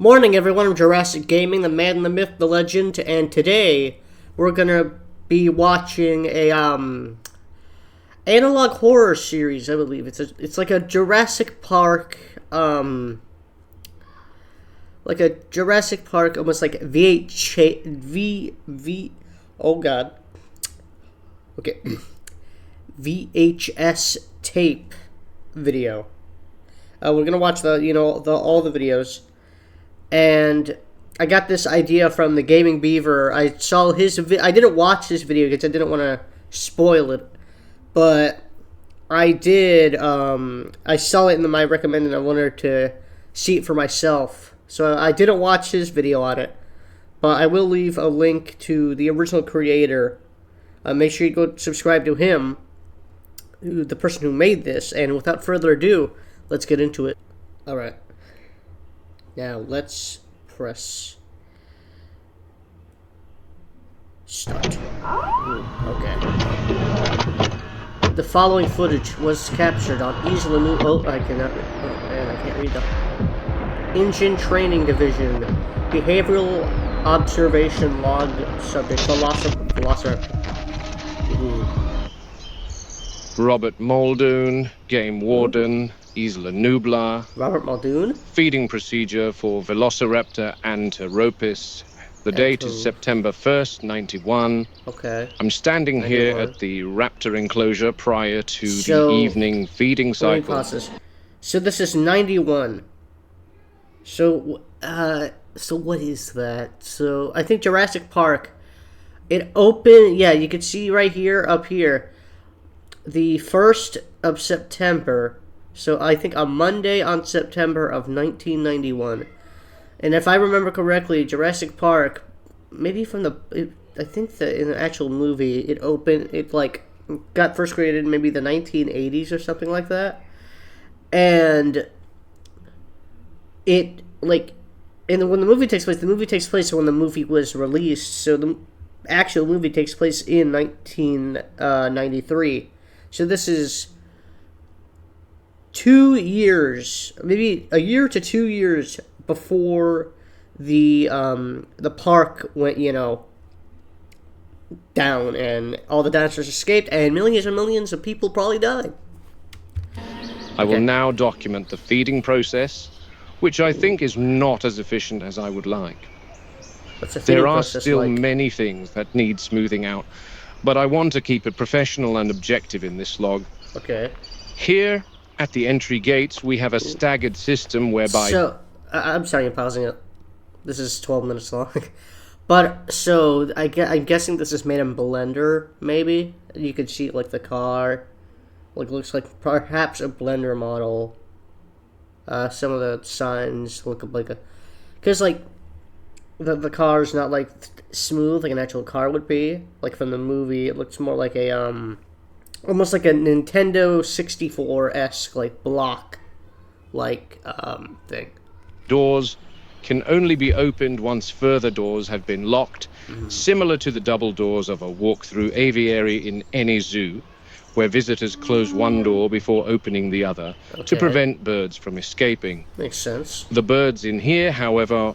Morning everyone, I'm Jurassic Gaming, the man, the myth, the legend, and today we're gonna be watching a analog horror series, I believe. It's like a Jurassic Park, almost like oh god. Okay. VHS tape video. We're gonna watch all the videos. And I got this idea from the Gaming Beaver. I saw I didn't watch this video because I didn't want to spoil it. But I did. I saw it in my recommended. I wanted to see it for myself. So I didn't watch his video on it. But I will leave a link to the original creator. Make sure you go subscribe to him, the person who made this. And without further ado, let's get into it. Alright. Now, let's press start. Okay. The following footage was captured on Isla New... Oh, I cannot... Oh, man, I can't read the... Engine Training Division. Behavioral Observation Log Subject. Velociraptor. Robert Muldoon, Game Warden, Isla Nublar. Robert Muldoon? Feeding procedure for Velociraptor Anteropis. The date is September 1st, 91. Okay. I'm standing 91. here at the raptor enclosure prior to the evening feeding cycle. So this is 91. So what is that? So I think Jurassic Park, it opened, yeah, you can see right here, up here, the 1st of September. So I think a Monday on September of 1991. And if I remember correctly, Jurassic Park, maybe from I think that in the actual movie, it got first created in maybe the 1980s or something like that. And when the movie takes place when the movie was released. So the actual movie takes place in 1993. So this is 2 years, maybe a year to 2 years before the park went, down, and all the dinosaurs escaped, and millions of people probably died. I will now document the feeding process, which I think is not as efficient as I would like. There are still many things that need smoothing out, but I want to keep it professional and objective in this log. Okay. Here, at the entry gates, we have a staggered system whereby... So, I'm sorry, I'm pausing it. This is 12 minutes long. But, so, I'm guessing this is made in Blender, maybe? You could see, the car. Looks like perhaps a Blender model. Some of the signs look like a... Because, the car's not, smooth like an actual car would be. From the movie, it looks more like a, almost like a Nintendo 64-esque, block, thing. Doors can only be opened once further doors have been locked, similar to the double doors of a walk-through aviary in any zoo, where visitors close one door before opening the other to prevent birds from escaping. Makes sense. The birds in here, however,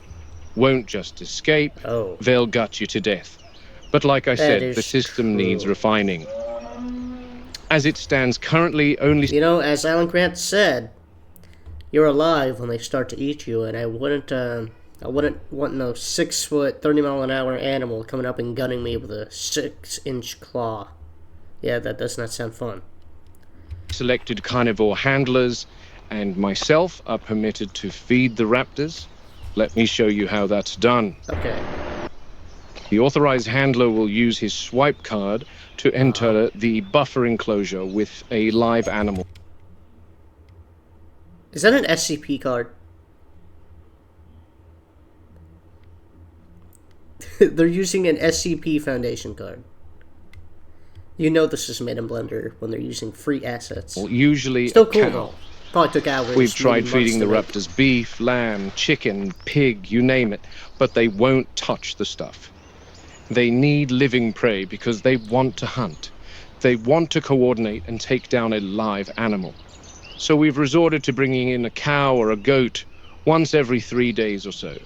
won't just escape, they'll gut you to death. But like I said, the system needs refining. As it stands currently, only... as Alan Grant said, you're alive when they start to eat you, and I wouldn't want no 6 foot, 30-mile-an-hour animal coming up and gunning me with a 6-inch claw. Yeah, that does not sound fun. Selected carnivore handlers and myself are permitted to feed the raptors. Let me show you how that's done. Okay. The authorized handler will use his swipe card to enter the buffer enclosure with a live animal. Is that an SCP card? They're using an SCP Foundation card. This is made in Blender when they're using free assets. Well, usually still cool though. Probably took hours. We've tried feeding the raptors beef, lamb, chicken, pig, you name it, but they won't touch the stuff. They need living prey because they want to hunt. They want to coordinate and take down a live animal. So we've resorted to bringing in a cow or a goat once every 3 days or so.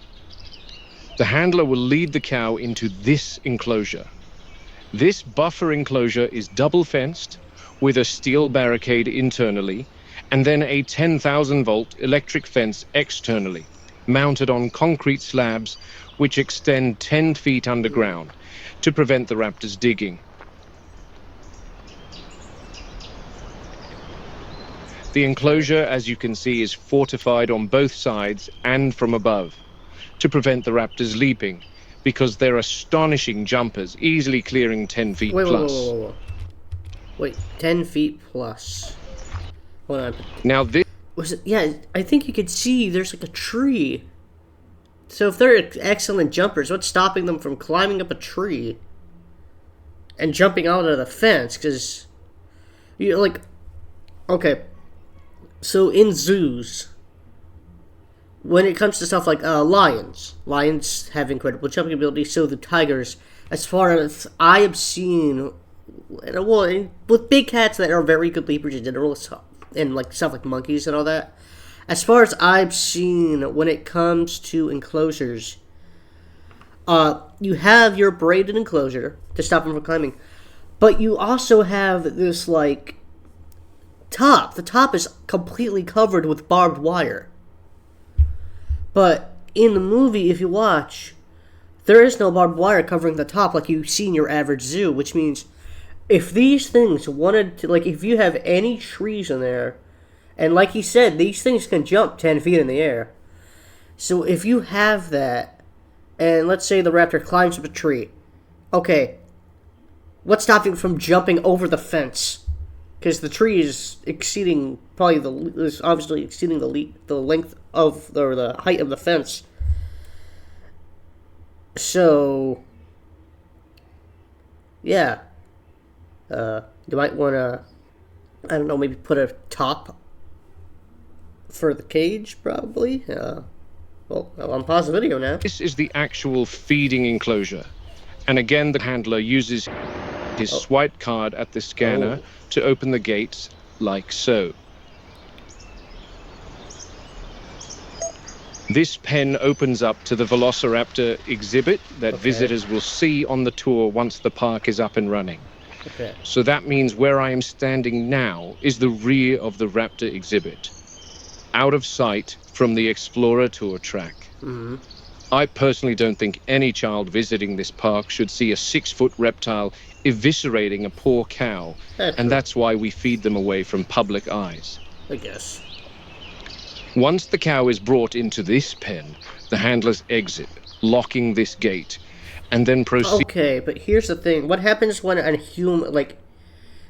The handler will lead the cow into this enclosure. This buffer enclosure is double fenced with a steel barricade internally and then a 10,000-volt electric fence externally, mounted on concrete slabs which extend 10 feet underground to prevent the raptors digging. The enclosure, as you can see, is fortified on both sides and from above to prevent the raptors leaping, because they're astonishing jumpers, easily clearing 10 feet plus. Wait, 10 feet plus. Hold on. Now this... Was it? Yeah, I think you could see there's like a tree. So if they're excellent jumpers, what's stopping them from climbing up a tree and jumping out of the fence? Because, you're like, okay, so in zoos, when it comes to stuff like lions have incredible jumping ability, so do tigers. As far as I have seen, well, with big cats that are very good leapers in general, and like stuff like monkeys and all that, as far as I've seen, when it comes to enclosures, you have your braided enclosure to stop them from climbing, but you also have this like top. The top is completely covered with barbed wire. But in the movie, if you watch, there is no barbed wire covering the top like you see in your average zoo, which means if these things wanted to, like, if you have any trees in there, and like he said, these things can jump 10 feet in the air. So if you have that, and let's say the raptor climbs up a tree, okay, what's stopping it from jumping over the fence? Because the tree is exceeding, is obviously exceeding the length of, or the height of the fence. So, yeah. You might want to, I don't know, maybe put a top for the cage, probably. Well, I'll pause the video now. This is the actual feeding enclosure. And again, the handler uses his swipe card at the scanner to open the gates, like so. This pen opens up to the Velociraptor exhibit that visitors will see on the tour once the park is up and running. Okay. So that means where I am standing now is the rear of the Raptor exhibit, out of sight from the Explorer Tour track. Mm-hmm. I personally don't think any child visiting this park should see a 6-foot reptile eviscerating a poor cow, and that's why we feed them away from public eyes. I guess. Once the cow is brought into this pen, the handlers exit, locking this gate, and then proceed. Okay, but here's the thing. What happens when a human, like,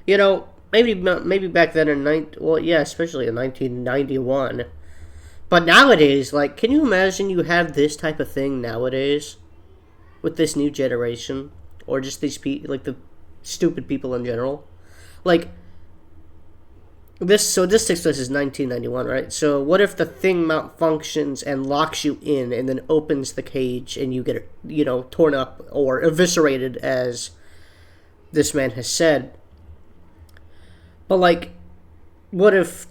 you know, maybe back then especially in 1991. But nowadays, like, can you imagine you have this type of thing nowadays with this new generation, or just these people, like the stupid people in general? Like, this takes place is 1991, right? So what if the thing malfunctions and locks you in, and then opens the cage, and you get, torn up or eviscerated, as this man has said? But like, what if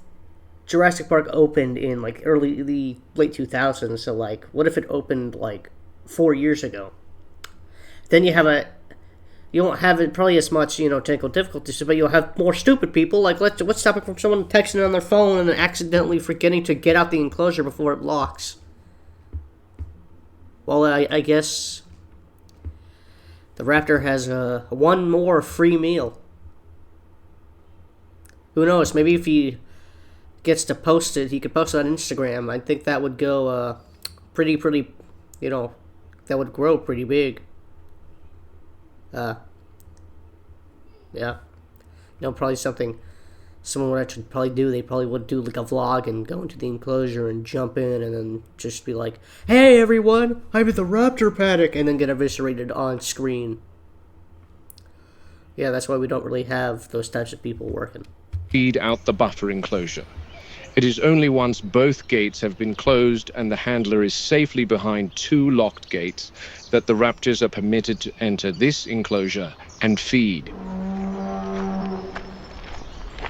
Jurassic Park opened in like late 2000s? So like, what if it opened like 4 years ago? Then you won't have it probably as much, technical difficulties, but you'll have more stupid people. Like, what's stopping from someone texting on their phone and then accidentally forgetting to get out the enclosure before it locks? Well, I guess the raptor has one more free meal. Who knows? Maybe if he gets to post it, he could post it on Instagram. I think that would go pretty, that would grow pretty big. Yeah. Probably something someone would actually probably do. They probably would do like a vlog and go into the enclosure and jump in and then just be like, "Hey everyone, I'm at the raptor paddock," and then get eviscerated on screen. Yeah, that's why we don't really have those types of people working. Feed out the buffer enclosure. It is only once both gates have been closed and the handler is safely behind 2 locked gates that the raptors are permitted to enter this enclosure and feed.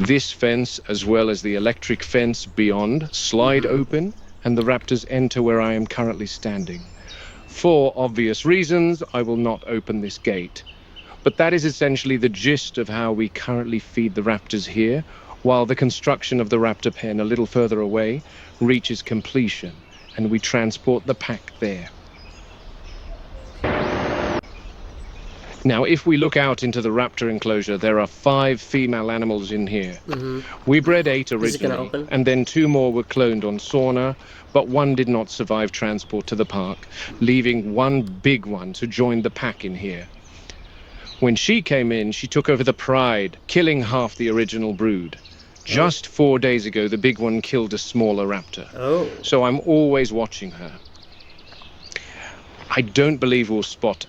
This fence, as well as the electric fence beyond, slide open and the raptors enter where I am currently standing. For obvious reasons, I will not open this gate. But that is essentially the gist of how we currently feed the raptors here, while the construction of the raptor pen a little further away reaches completion, and we transport the pack there. Now, if we look out into the raptor enclosure, there are 5 female animals in here. We bred 8 originally, and then 2 more were cloned on Sauna, but 1 did not survive transport to the park, leaving 1 big one to join the pack in here. When she came in, she took over the pride, killing half the original brood. Just 4 days ago, the big one killed a smaller raptor. So I'm always watching her. I don't believe we'll spot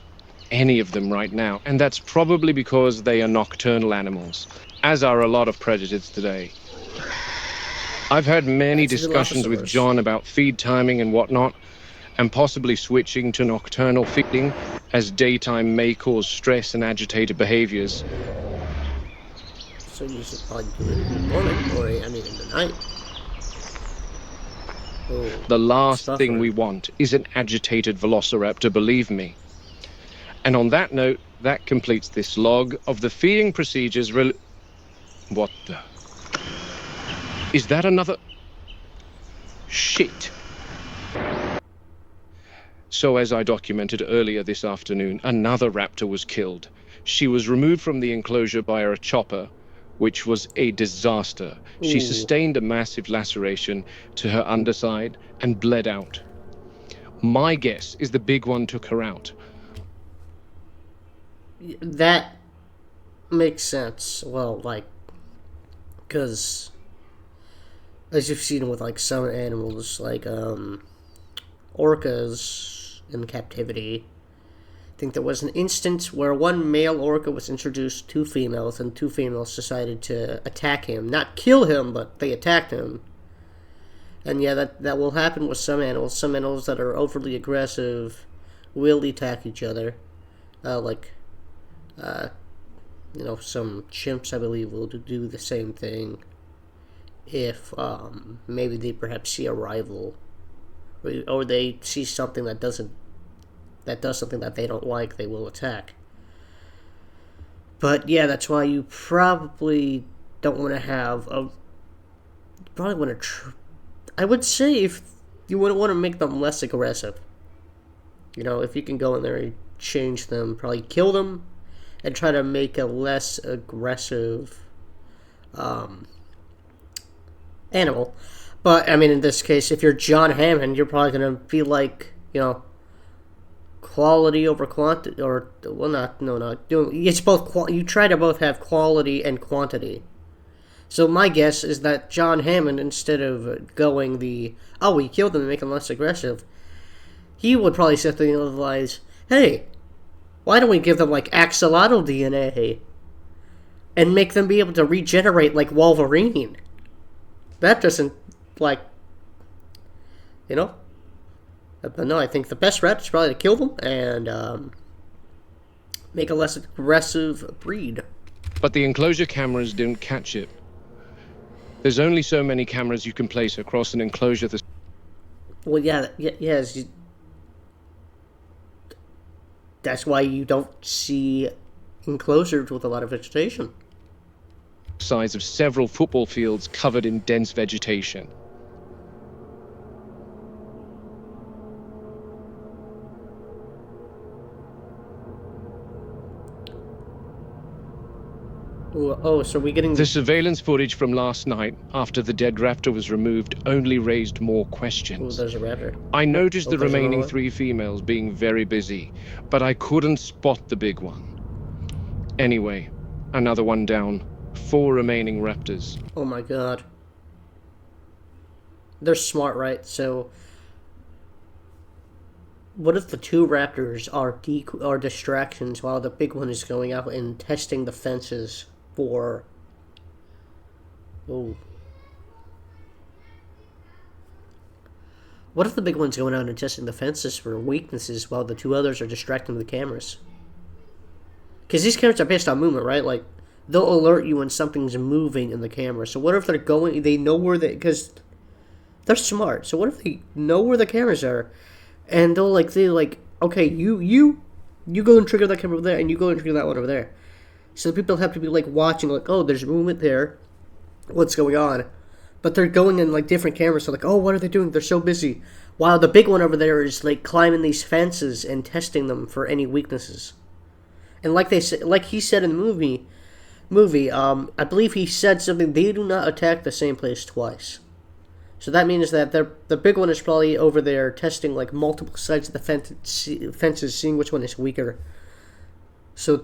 any of them right now, and that's probably because they are nocturnal animals, as are a lot of predators today. I've had many discussions with John about feed timing and whatnot, and possibly switching to nocturnal feeding, as daytime may cause stress and agitated behaviors. So you should probably do it in the morning, or I mean in the night. The last thing we want is an agitated velociraptor, believe me. And on that note, that completes this log of the feeding procedures. What the? Is that another? Shit. So as I documented earlier this afternoon, another raptor was killed. She was removed from the enclosure by a chopper, which was a disaster. She sustained a massive laceration to her underside and bled out. My guess is the big one took her out. That makes sense. Well, like, because as you've seen with like some animals, like orcas in captivity, I think there was an instance where one male orca was introduced to females, and 2 females decided to attack him. Not kill him, but they attacked him. And yeah, that will happen with some animals. Some animals that are overly aggressive will attack each other. Some chimps, I believe, will do the same thing if maybe they perhaps see a rival, or they see something that does something that they don't like. They will attack. But yeah, that's why you probably don't want to have a. You probably want to. I would say if you would want to make them less aggressive. If you can go in there and change them, probably kill them, and try to make a less aggressive animal. But I mean, in this case, if you're John Hammond, you're probably gonna be like, quality over quantity, or it's both. You try to both have quality and quantity. So my guess is that John Hammond, instead of going we killed them and make them less aggressive, he would probably say something along the lines, hey, why don't we give them like axolotl DNA and make them be able to regenerate like Wolverine? That doesn't But no, I think the best route is probably to kill them and make a less aggressive breed. But the enclosure cameras didn't catch it. There's only so many cameras you can place across an enclosure. Well, yes. That's why you don't see enclosures with a lot of vegetation. Size of several football fields covered in dense vegetation. So we're getting... The surveillance footage from last night, after the dead raptor was removed, only raised more questions. There's a raptor. I noticed the remaining 3 females being very busy, but I couldn't spot the big one. Anyway, another one down. 4 remaining raptors. Oh my god. They're smart, right? So, what if the 2 raptors are distractions while the big one is going out and testing the fences for... What if the big one's going out and testing the fences for weaknesses while the 2 others are distracting the cameras? Because these cameras are based on movement, right? Like, they'll alert you when something's moving in the camera. So what if they're going... They know where they... Because They're smart. So what if they know where the cameras are, and okay, you go and trigger that camera over there, and you go and trigger that one over there. So the people have to be like watching, like, oh, there's movement there. What's going on? But they're going in like different cameras. So like, oh, what are they doing? They're so busy. While the big one over there is like climbing these fences and testing them for any weaknesses. And like he said in the movie, I believe he said something. They do not attack the same place twice. So that means that the big one is probably over there testing like multiple sides of the fences, seeing which one is weaker. So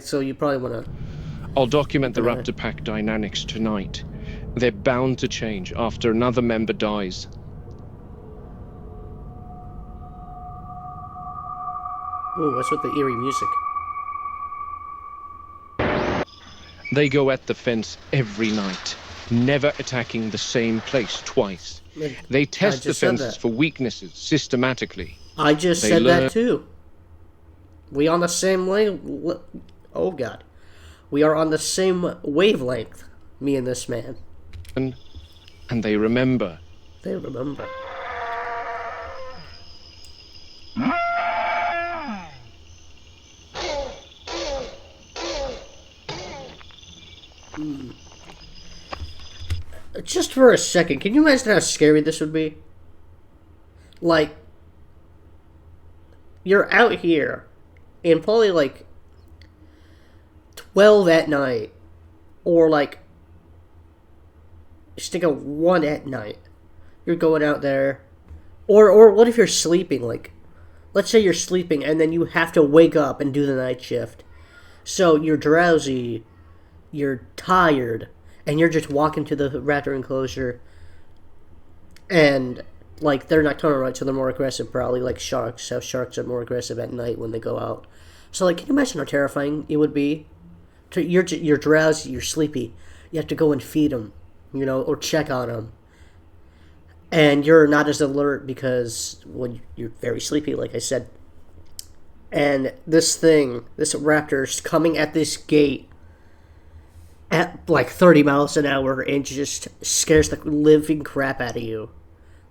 so you probably want to. I'll document the Raptor Pack dynamics tonight. They're bound to change after another member dies. Ooh, what's with the eerie music? They go at the fence every night, never attacking the same place twice. They test the fences for weaknesses systematically. I just said that too. We on the same Oh God, we are on the same wavelength. Me and this man. And they remember. They remember. Just for a second, can you imagine how scary this would be? Like, you're out here, and probably like 12 at night, or like stick a 1 at night. You're going out there, or what if you're sleeping? Like, let's say you're sleeping, and then you have to wake up and do the night shift. So you're drowsy, you're tired, and you're just walking to the raptor enclosure, and like they're nocturnal, right? So they're more aggressive, probably, like sharks. How sharks are more aggressive at night when they go out. So like, can you imagine how terrifying it would be? You're drowsy, you're sleepy. You have to go and feed them, or check on them, and you're not as alert because you're very sleepy, like I said. And this raptor's coming at this gate at like 30 miles an hour and just scares the living crap out of you.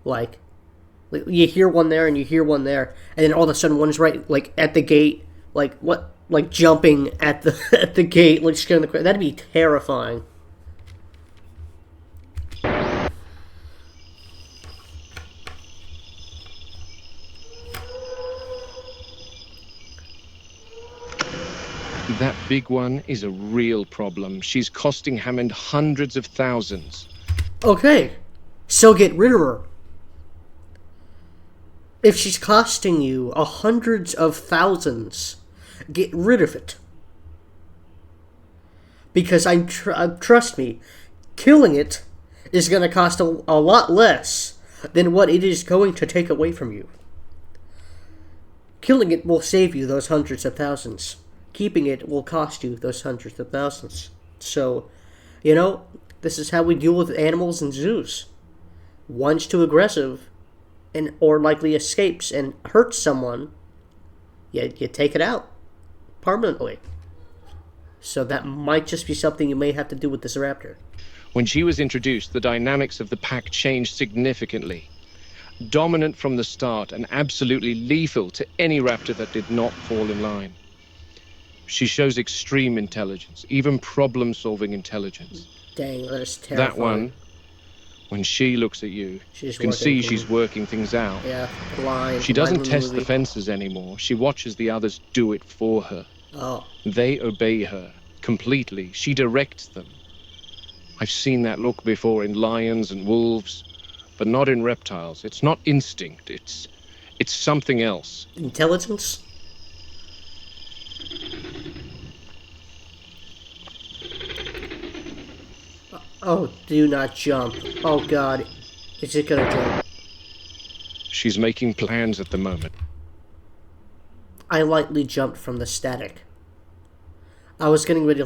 Like you hear one there and you hear one there, and then all of a sudden one's right like at the gate, like jumping at the at the gate, like scaring the crap. That'd be terrifying. That big one is a real problem. She's costing Hammond hundreds of thousands. Okay, so get rid of her. If she's costing you hundreds of thousands, get rid of it. Because trust me, killing it is going to cost a lot less than what it is going to take away from you. Killing it will save you those hundreds of thousands. Keeping it will cost you those hundreds of thousands. So, this is how we deal with animals in zoos. One's too aggressive, or likely escapes and hurts someone, you take it out permanently. So that might just be something you may have to do with this raptor. When she was introduced, the dynamics of the pack changed significantly. Dominant from the start and absolutely lethal to any raptor that did not fall in line. She shows extreme intelligence, even problem-solving intelligence. Dang, that is terrifying. That one, when she looks at you, you can see she's working things out. Yeah, blind. She doesn't test the fences anymore. She watches the others do it for her. Oh. They obey her completely. She directs them. I've seen that look before in lions and wolves, but not in reptiles. It's not instinct. It's something else. Intelligence? Oh, do not jump. Oh, God. Is it gonna jump? She's making plans at the moment. I lightly jumped from the static. I was getting ready,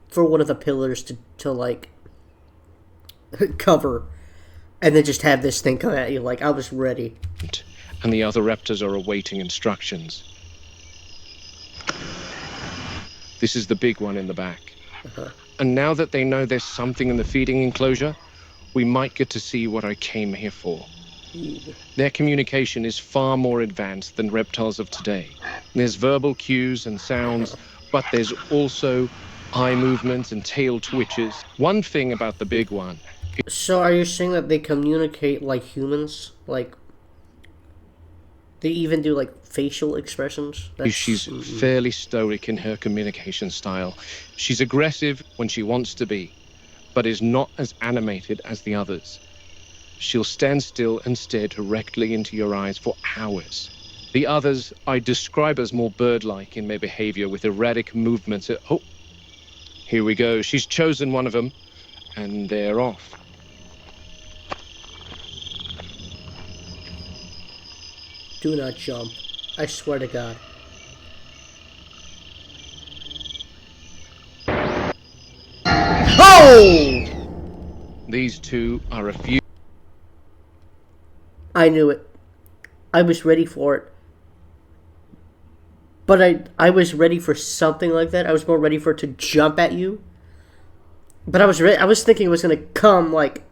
for one of the pillars to cover, and then just have this thing come at you. I was ready. And the other raptors are awaiting instructions. This is the big one in the back. And now that they know there's something in the feeding enclosure, we might get to see what I came here for. Their communication is far more advanced than reptiles of today. There's verbal cues and sounds, but there's also eye movements and tail twitches. One thing about the big one. So are you saying that they communicate like humans? Like, they even do like facial expressions? She's fairly stoic in her communication style. She's aggressive when she wants to be, but is not as animated as the others. She'll stand still and stare directly into your eyes for hours. The others I describe as more bird-like in their behavior, with erratic movements. Oh, here we go. She's chosen one of them, and they're off. Do not jump. I swear to God. Oh! These two are a few. I knew it. I was ready for it. But I was ready for something like that. I was more ready for it to jump at you. But I was thinking it was going to come, like,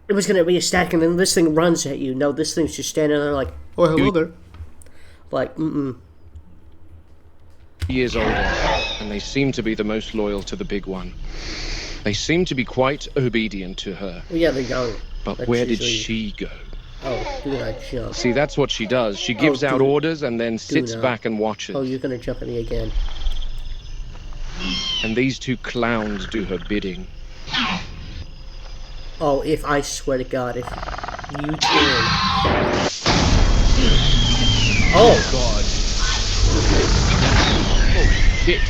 it was going to be a static, and then this thing runs at you. No, this thing's just standing there like, oh, hello there. Like, Years older, and they seem to be the most loyal to the big one. They seem to be quite obedient to her. Well, yeah, they're young. But where did she go? Oh, do not jump. See, that's what she does. She gives out orders and then sits back and watches. Oh, you're going to jump at me again. And these two clowns do her bidding. Oh, if I swear to God, if you turn. Oh, God. Oh, shit.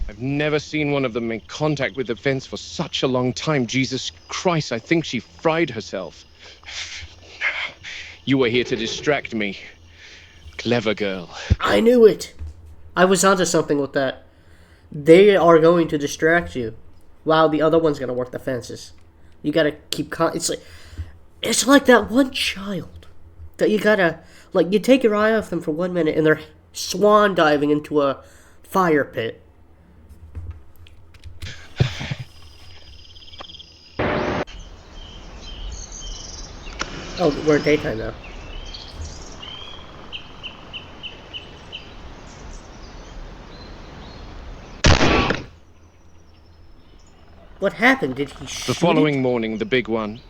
I've never seen one of them make contact with the fence for such a long time. Jesus Christ, I think she fried herself. You were here to distract me. Clever girl. I knew it. I was onto something with that. They are going to distract you, while the other one's going to work the fences. You got to keep... It's like that one child that you got to... Like, you take your eye off them for 1 minute, and they're swan diving into a fire pit. Oh, we're in daytime now. What happened? Did he shoot The following morning, the big one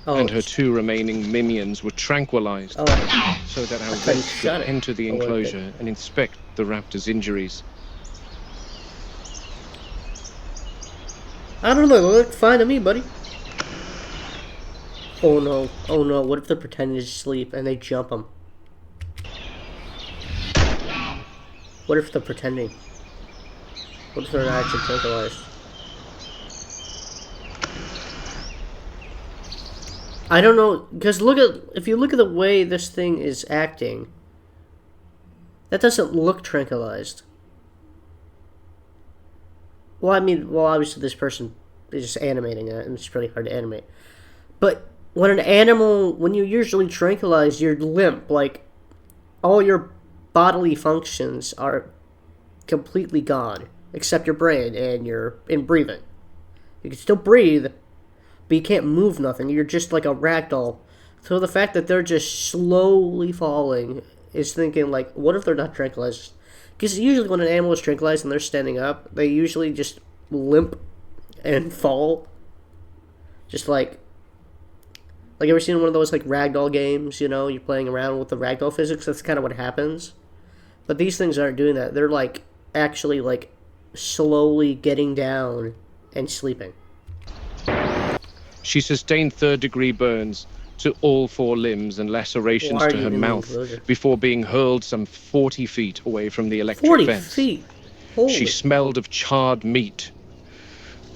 and her two remaining minions were tranquilized so that our vets could enter the enclosure and inspect the raptor's injuries. I don't know. They look fine to me, buddy. Oh no. Oh no. What if they're pretending to sleep and they jump them? What if they're pretending? What if they're not actually tranquilized? I don't know, because if you look at the way this thing is acting, that doesn't look tranquilized. Well, I mean, obviously this person is just animating it, and it's pretty hard to animate. But when you usually tranquilize, you're limp, like, all your bodily functions are completely gone, except your brain and breathing. You can still breathe, but you can't move nothing. You're just like a ragdoll. So the fact that they're just slowly falling is thinking, like, what if they're not tranquilized? Because usually when an animal is tranquilized and they're standing up, they usually just limp and fall. Just like ever seen one of those, like, ragdoll games, you know? You're playing around with the ragdoll physics. That's kind of what happens. But these things aren't doing that. They're, like, actually, like, slowly getting down and sleeping. She sustained third-degree burns to all 4 limbs and lacerations to her mouth before being hurled some 40 feet away from the electric 40 fence. feet? Holy. She smelled of charred meat.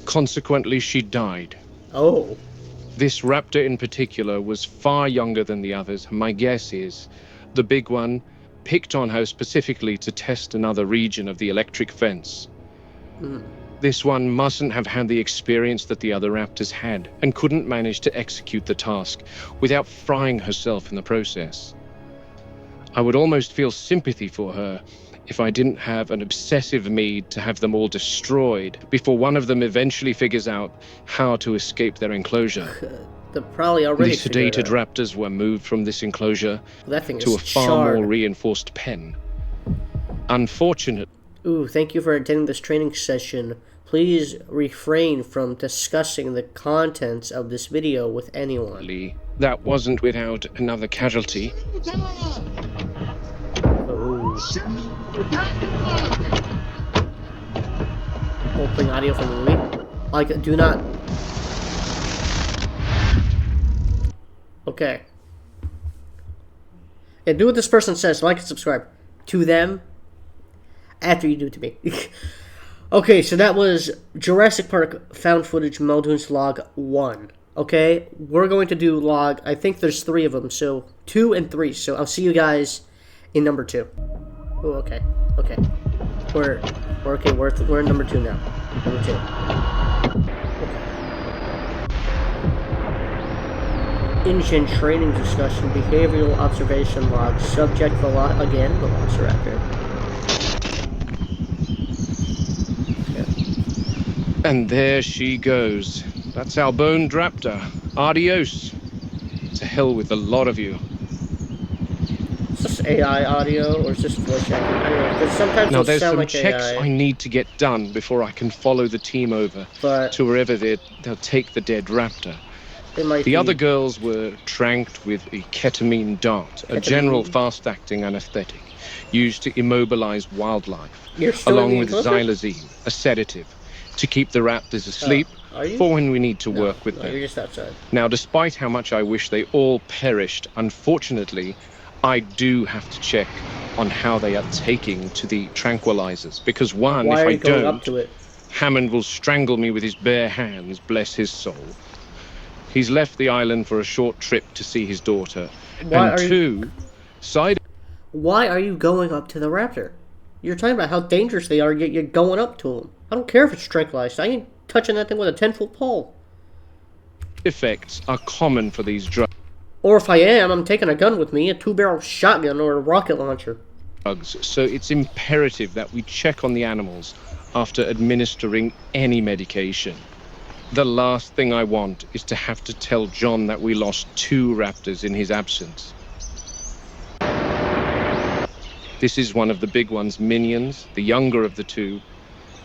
Consequently, she died. Oh. This raptor in particular was far younger than the others. My guess is the big one picked on her specifically to test another region of the electric fence. This one mustn't have had the experience that the other raptors had, and couldn't manage to execute the task without frying herself in the process. I would almost feel sympathy for her if I didn't have an obsessive need to have them all destroyed before one of them eventually figures out how to escape their enclosure. They're probably already The sedated raptors were moved from this enclosure to a far more reinforced pen. Unfortunately... Ooh, thank you for attending this training session. Please refrain from discussing the contents of this video with anyone. That wasn't without another casualty. Playing audio from the movie. Like, do not. Okay. Yeah, do what this person says. Like and subscribe to them after you do it to me. Okay, so that was Jurassic Park found footage Muldoon's log 1. Okay, we're going to do log. I think there's 3 of them, so 2 and 3. So I'll see you guys in number 2. Oh, okay. Okay. We're in number 2 now. Number 2. Okay. Engine training discussion, behavioral observation log, subject Velociraptor. Okay. And there she goes. That's our boned raptor. Adios. To hell with a lot of you. Is this AI audio or is this voice acting? I don't know, because sometimes now there's some like checks AI. I need to get done before I can follow the team over to wherever they'll take the dead raptor. The other girls were tranked with a ketamine dart, a general fast-acting anesthetic used to immobilize wildlife, along with xylazine, a sedative, to keep the raptors asleep for when we need to work with them. You're just outside. Now, despite how much I wish they all perished, unfortunately, I do have to check on how they are taking to the tranquilizers, because if I don't, Hammond will strangle me with his bare hands, bless his soul. He's left the island for a short trip to see his daughter. Why are you going up to the raptor? You're talking about how dangerous they are, yet you're going up to them. I don't care if it's tranquilized. I ain't touching that thing with a 10-foot pole. Effects are common for these drugs. Or if I am, I'm taking a gun with me, a 2-barrel shotgun or a rocket launcher. So it's imperative that we check on the animals after administering any medication. The last thing I want is to have to tell John that we lost 2 raptors in his absence. This is one of the big one's minions, the younger of the 2.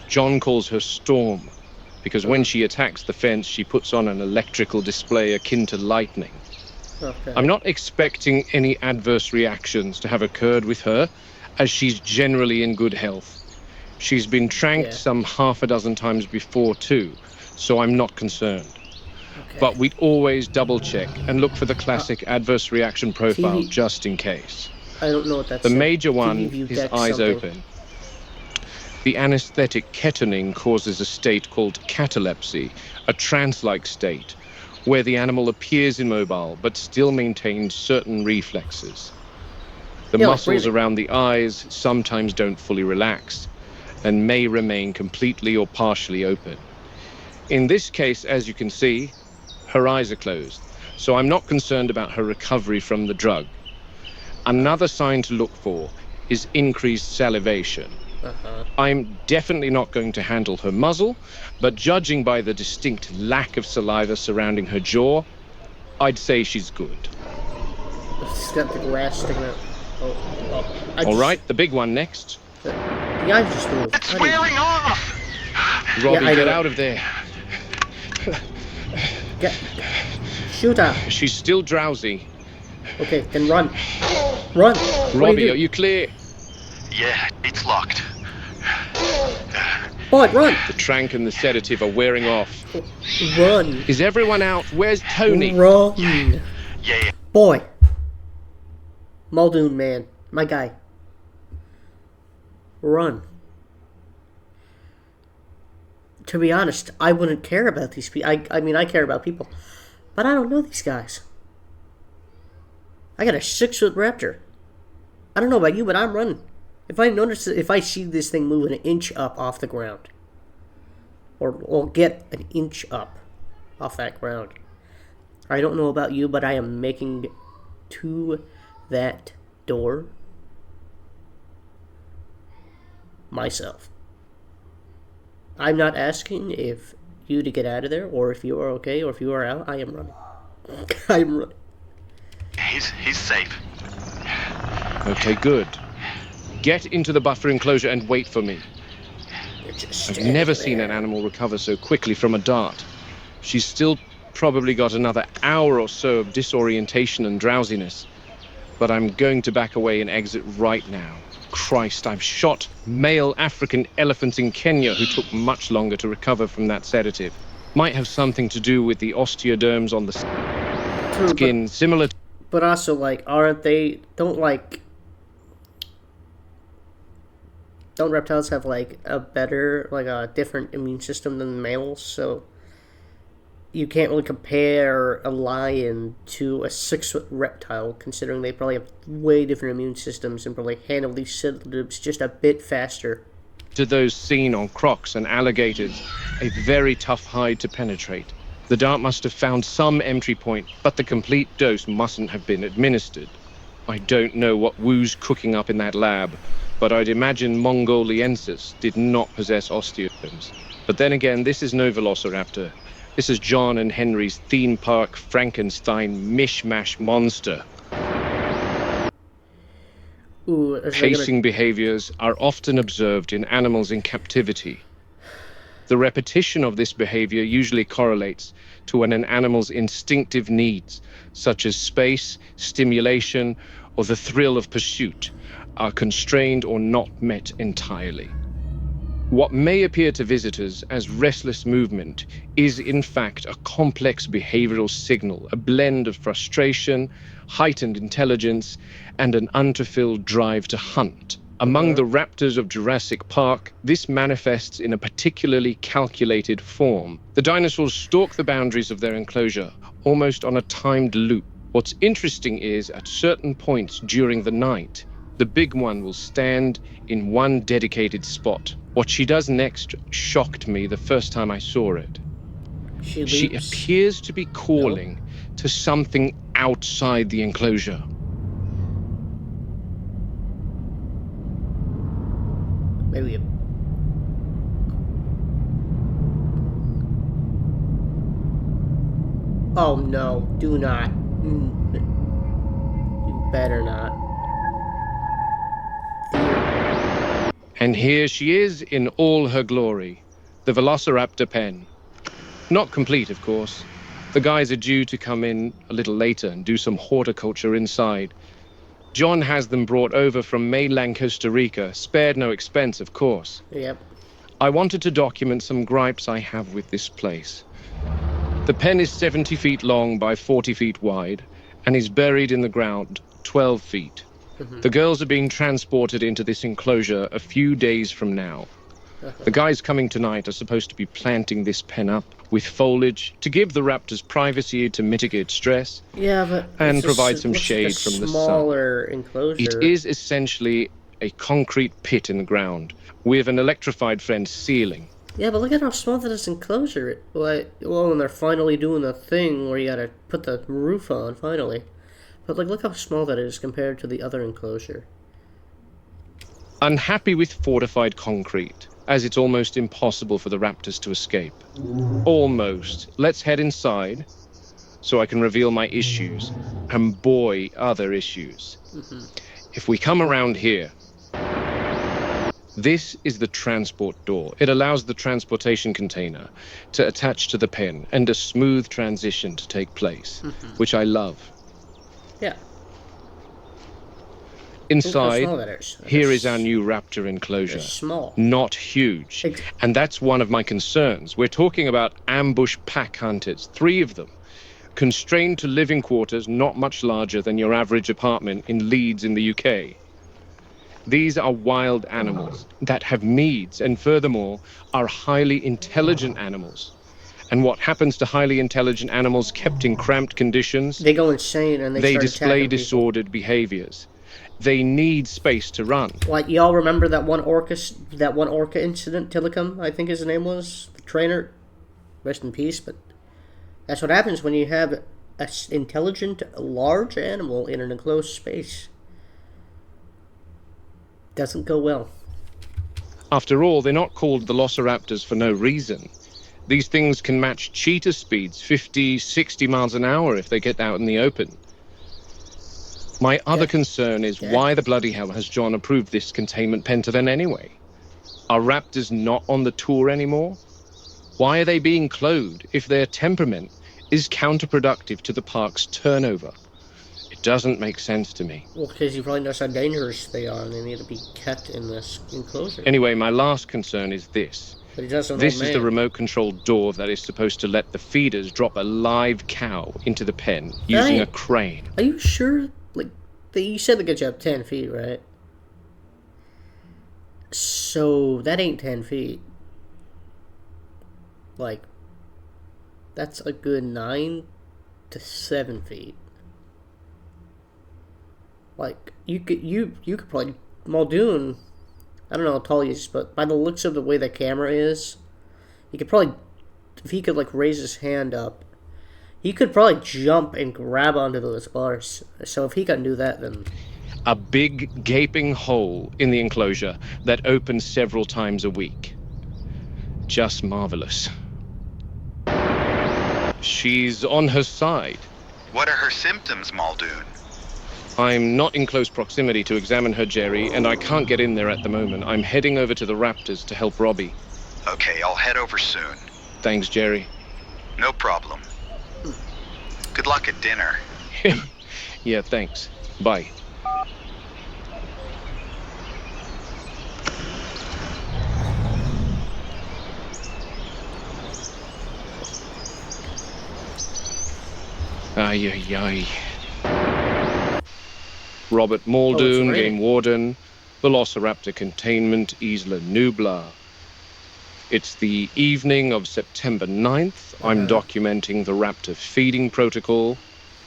John calls her Storm, because when she attacks the fence, she puts on an electrical display akin to lightning. Okay. I'm not expecting any adverse reactions to have occurred with her, as she's generally in good health. She's been tranked some half a dozen times before, too, so I'm not concerned. Okay. But we'd always double-check and look for the classic adverse reaction profile just in case. I don't know what that's. The major one is eyes open. The anesthetic ketamine causes a state called catalepsy, a trance-like state, where the animal appears immobile but still maintains certain reflexes. The muscles around the eyes sometimes don't fully relax and may remain completely or partially open. In this case, as you can see, her eyes are closed, so I'm not concerned about her recovery from the drug. Another sign to look for is increased salivation. I'm definitely not going to handle her muzzle, but judging by the distinct lack of saliva surrounding her jaw, I'd say she's good. She's got the grass sticking out. All right, the big one next. The eyes just moved. It's wearing off! Robbie, get out of there. Shoot her. She's still drowsy. Okay, then run. Run. Robbie, are you clear? Yeah, it's locked. Boy, run. The trank and the sedative are wearing off. Run. Is everyone out? Where's Tony? Run. Yeah. Boy. Muldoon, man. My guy. Run. To be honest, I wouldn't care about these people. I mean, I care about people. But I don't know these guys. I got a 6-foot raptor. I don't know about you, but I'm running. If I see this thing move an inch up off the ground, or get an inch up off that ground, I don't know about you, but I am making to that door myself. I'm not asking if you to get out of there, or if you are okay, or if you are out. I am running. I am running. He's safe. Okay, good. Get into the buffer enclosure and wait for me. I've never seen an animal recover so quickly from a dart. She's still probably got another hour or so of disorientation and drowsiness. But I'm going to back away and exit right now. Christ, I've shot male African elephants in Kenya who took much longer to recover from that sedative. Might have something to do with the osteoderms on the skin, similar to... But also, like, aren't they... Don't reptiles have, like, a better, like, a different immune system than males? So you can't really compare a lion to a 6-foot reptile, considering they probably have way different immune systems and probably handle these sedatives just a bit faster. To those seen on crocs and alligators, a very tough hide to penetrate. The dart must have found some entry point, but the complete dose mustn't have been administered. I don't know what Wu's cooking up in that lab, but I'd imagine Mongoliensis did not possess osteoderms. But then again, this is no velociraptor. This is John and Henry's theme park Frankenstein mishmash monster. Ooh, Pacing behaviors are often observed in animals in captivity. The repetition of this behavior usually correlates to when an animal's instinctive needs, such as space, stimulation, or the thrill of pursuit, are constrained or not met entirely. What may appear to visitors as restless movement is in fact a complex behavioral signal, a blend of frustration, heightened intelligence, and an unfulfilled drive to hunt. Among the raptors of Jurassic Park, this manifests in a particularly calculated form. The dinosaurs stalk the boundaries of their enclosure, almost on a timed loop. What's interesting is, at certain points during the night, the big one will stand in one dedicated spot. What she does next shocked me the first time I saw it. She appears to be calling to something outside the enclosure. Maybe Oh no, do not. You better not. And here she is in all her glory, the Velociraptor pen. Not complete, of course. The guys are due to come in a little later and do some horticulture inside. John has them brought over from mainland Costa Rica, spared no expense, of course. Yep. I wanted to document some gripes I have with this place. The pen is 70 feet long by 40 feet wide and is buried in the ground 12 feet. The girls are being transported into this enclosure a few days from now. The guys coming tonight are supposed to be planting this pen up with foliage to give the raptors privacy to mitigate stress, and provide some shade from the sun. Smaller enclosure. It is essentially a concrete pit in the ground with an electrified fence ceiling. Yeah, but look at how small that is enclosure. Well, and they're finally doing the thing where you gotta put the roof on, finally. But look how small that is compared to the other enclosure. Unhappy with fortified concrete, as it's almost impossible for the raptors to escape. Almost. Let's head inside so I can reveal my issues. And boy, other issues. If we come around here, this is the transport door. It allows the transportation container to attach to the pen and a smooth transition to take place, which I love. Yeah. Inside, here is our new raptor enclosure. Small. Not huge. And that's one of my concerns. We're talking about ambush pack hunters, 3 of them, constrained to living quarters not much larger than your average apartment in Leeds in the UK. These are wild animals that have needs and furthermore are highly intelligent animals. And what happens to highly intelligent animals kept in cramped conditions? They go insane and they display disordered behaviors. They need space to run. Like, y'all remember that one orca incident, Tillicum, I think his name was, the trainer? Rest in peace, but that's what happens when you have an intelligent, large animal in an enclosed space. Doesn't go well. After all, they're not called velociraptors for no reason. These things can match cheetah speeds, 50, 60 miles an hour if they get out in the open. My other concern is why the bloody hell has John approved this containment pen to them anyway? Are raptors not on the tour anymore? Why are they being cloned if their temperament is counterproductive to the park's turnover? It doesn't make sense to me. Well, because you probably know how dangerous they are and they need to be kept in this enclosure. Anyway, my last concern is this. But he does an This old is man. the remote-controlled door that is supposed to let the feeders drop a live cow into the pen using a crane. Are you sure? Like, you said they get you up 10 feet, right? So, that ain't 10 feet. Like, that's a good 9 to 7 feet. Like, you could probably, Muldoon, I don't know how tall he is, but by the looks of the way the camera is, he could probably, if he could, like, raise his hand up, he could probably jump and grab onto those bars. So if he can do that, then... A big, gaping hole in the enclosure that opens several times a week. Just marvelous. She's on her side. What are her symptoms, Muldoon? I'm not in close proximity to examine her, Jerry, and I can't get in there at the moment. I'm heading over to the Raptors to help Robbie. Okay, I'll head over soon. Thanks, Jerry. No problem. Good luck at dinner. Yeah, thanks. Bye. Ay, ay, ay. Robert Muldoon, Game Warden, Velociraptor Containment, Isla Nublar. It's the evening of September 9th. I'm documenting the raptor feeding protocol.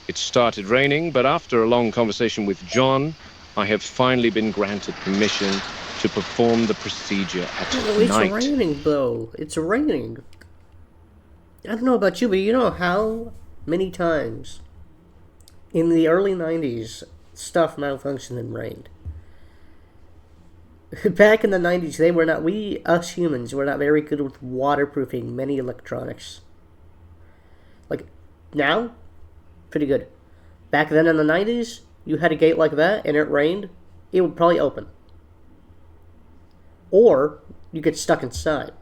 It started raining, but after a long conversation with John, I have finally been granted permission to perform the procedure at night. It's raining, though. It's raining. I don't know about you, but you know how many times in the early 90s stuff malfunctioned and rained. Back in the 90s, us humans, were not very good with waterproofing many electronics. Like, now, pretty good. Back then in the 90s, you had a gate like that and it rained, it would probably open. Or, you get stuck inside.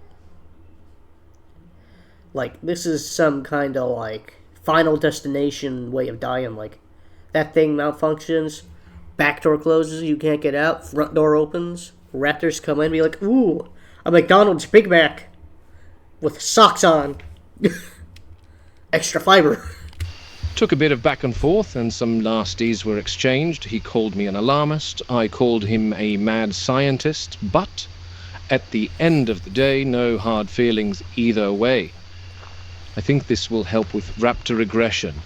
Like, this is some kind of, like, Final Destination way of dying. Like, that thing malfunctions, back door closes, you can't get out, front door opens, raptors come in and be like, ooh, a McDonald's Big Mac with socks on. Extra fiber. Took a bit of back and forth and some nasties were exchanged. He called me an alarmist. I called him a mad scientist. But at the end of the day, no hard feelings either way. I think this will help with raptor regression.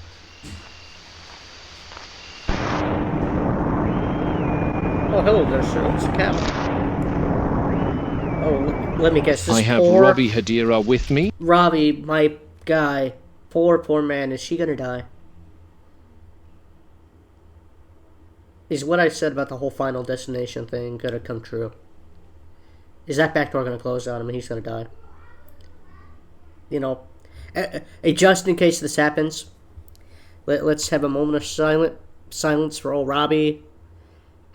Oh, hello there, sir. It's a cat. Oh, let me guess. This I have Robbie Hadira with me. Robbie, my guy. Poor man. Is she gonna die? Is what I said about the whole Final Destination thing gonna come true? Is that back door gonna close on him and he's gonna die? You know, just in case this happens, let's have a moment of silence for old Robbie.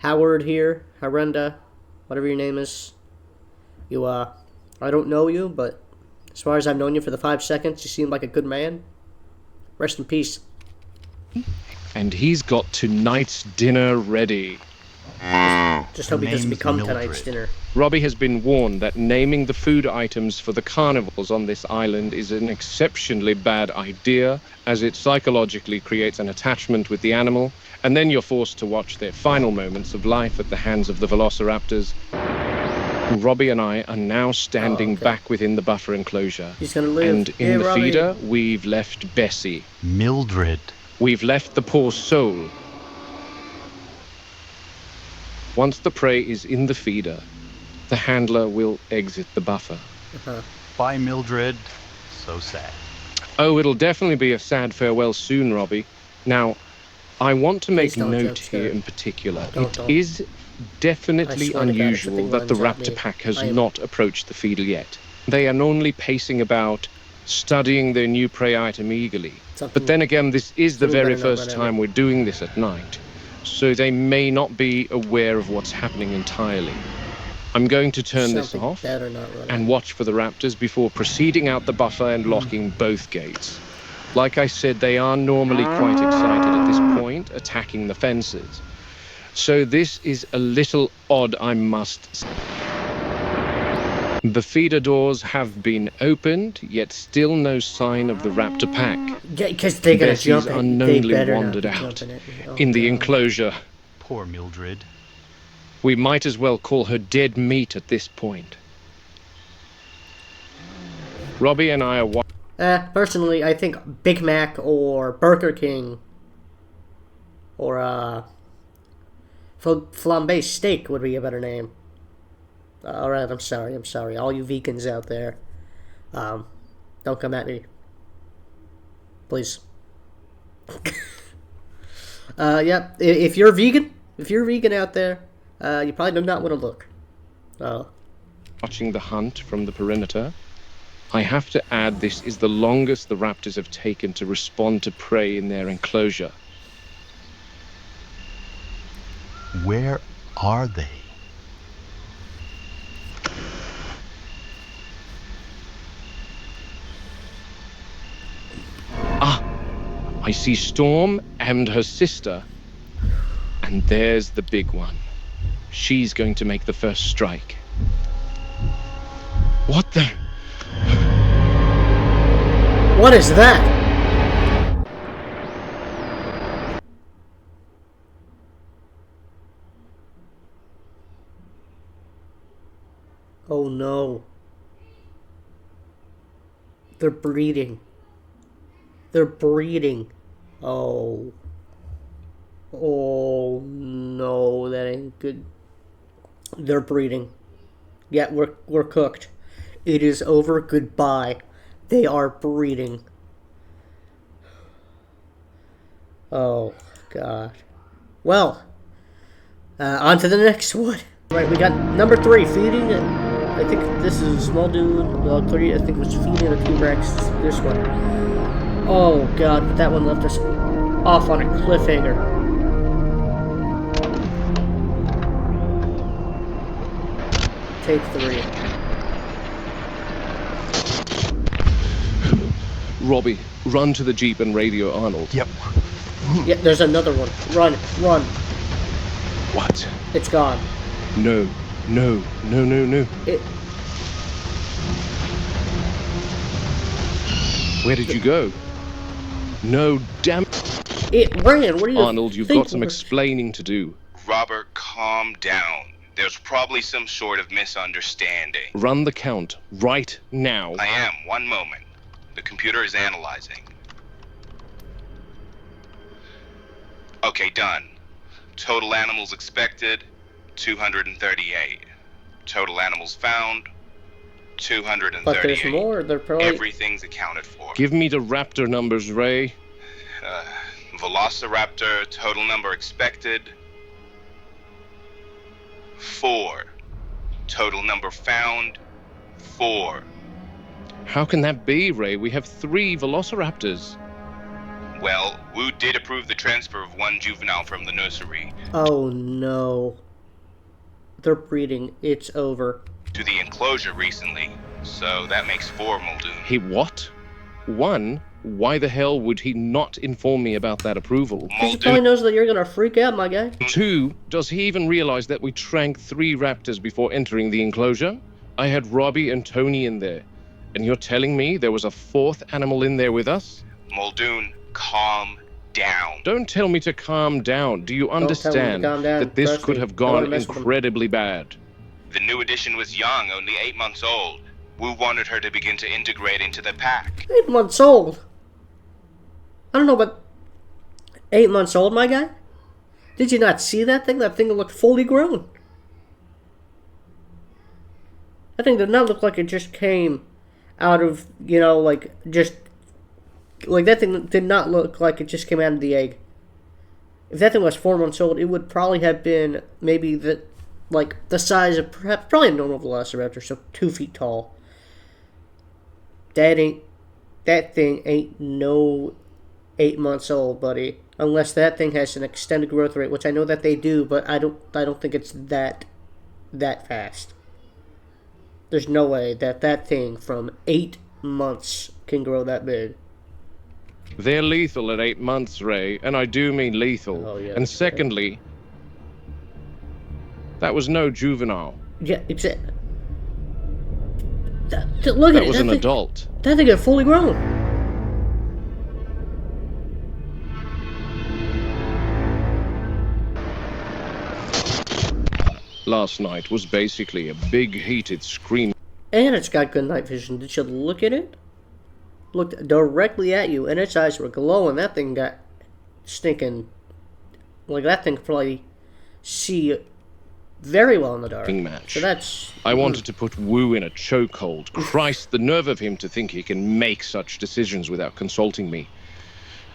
Howard here, Harenda, whatever your name is. I don't know you, but as far as I've known you for the 5 seconds, you seem like a good man. Rest in peace. And he's got tonight's dinner ready. Just hope he doesn't become tonight's dinner. Robbie has been warned that naming the food items for the carnivores on this island is an exceptionally bad idea, as it psychologically creates an attachment with the animal, and then you're forced to watch their final moments of life at the hands of the velociraptors. Robbie and I are now standing back within the buffer enclosure. He's gonna live. And in the feeder, we've left Bessie. Mildred. We've left the poor soul. Once the prey is in the feeder, the handler will exit the buffer. Bye, Mildred. So sad. Oh, it'll definitely be a sad farewell soon, Robbie. Now, I want to make don't note jump scare. here in particular. Don't. It is definitely unusual that the raptor pack has not approached the feeder yet. They are normally pacing about, studying their new prey item eagerly. But then again, this is the very first time we're doing this at night, so they may not be aware of what's happening entirely. I'm going to turn this off and watch for the raptors before proceeding out the buffer and locking both gates. Like I said, they are normally quite excited at this point, attacking the fences. So this is a little odd, I must say. The feeder doors have been opened, yet still no sign of the raptor pack. Yeah, because they're going to jump it. Unknowingly wandered out in the enclosure. Poor Mildred. We might as well call her dead meat at this point. Robbie and I are... personally, I think Big Mac or Burger King or flambe steak would be a better name. Alright, I'm sorry. All you vegans out there, don't come at me. Please. Yeah, if you're vegan out there, you probably do not want to look. Watching the hunt from the perimeter, I have to add this is the longest the raptors have taken to respond to prey in their enclosure. Where are they? I see Storm and her sister, and there's the big one. She's going to make the first strike. What the... What is that? Oh no. They're breeding. Oh. Oh no, that ain't good. They're breeding. Yeah, we're cooked. It is over. Goodbye. They are breeding. Oh God. Well, on to the next one. Right, we got number 3, feeding. I think this is a small dude. Well, 3, I think it was feeding a T-Rex. This one. Oh God, that one left us off on a cliffhanger. Take 3. Robbie, run to the Jeep and radio Arnold. Yep. Yeah, there's another one. Run. What? It's gone. No. Where did you go? No, damn... It ran. What do you Arnold, you've got some explaining to do. Robert, calm down. There's probably some sort of misunderstanding. Run the count right now. I am. One moment. The computer is analyzing. Okay, done. Total animals expected, 238. Total animals found, 238. But there's more. They're probably... Everything's accounted for. Give me the raptor numbers, Ray. Velociraptor, total number expected, 4. Total number found, 4. How can that be, Ray? We have 3 velociraptors. Well, Wu did approve the transfer of 1 juvenile from the nursery. Oh no. They're breeding. It's over. To the enclosure recently, so that makes 4, Muldoon. He what? 1? Why the hell would he not inform me about that approval? He probably knows that you're gonna freak out, my guy. 2, does he even realize that we tranked 3 raptors before entering the enclosure? I had Robbie and Tony in there. And you're telling me there was a 4th animal in there with us? Muldoon, calm down. Don't tell me to calm down. Do you understand that this could have gone incredibly bad? The new addition was young, only 8 months old. Wu wanted her to begin to integrate into the pack. 8 months old? I don't know, but 8 months old, my guy? Did you not see that thing? That thing looked fully grown. That thing did not look like it just came out of, you know, like, just... Like, that thing did not look like it just came out of the egg. if that thing was 4 months old, it would probably have been maybe the size of probably a normal velociraptor, so 2 feet tall. That thing ain't no 8 months old, buddy. Unless that thing has an extended growth rate, which I know that they do, but I don't think it's that fast. There's no way that thing from 8 months can grow that big. They're lethal at 8 months, Ray, and I do mean lethal. Oh, yeah, and secondly, that was no juvenile. Yeah, exactly. Look at it. That was an adult. That thing is fully grown. Last night was basically a big heated scream. And it's got good night vision. Did you look at it? Looked directly at you, and its eyes were glowing. That thing got stinking. Like, that thing could probably see very well in the dark. Match. So that's... I wanted to put Wu in a chokehold. Christ, the nerve of him to think he can make such decisions without consulting me.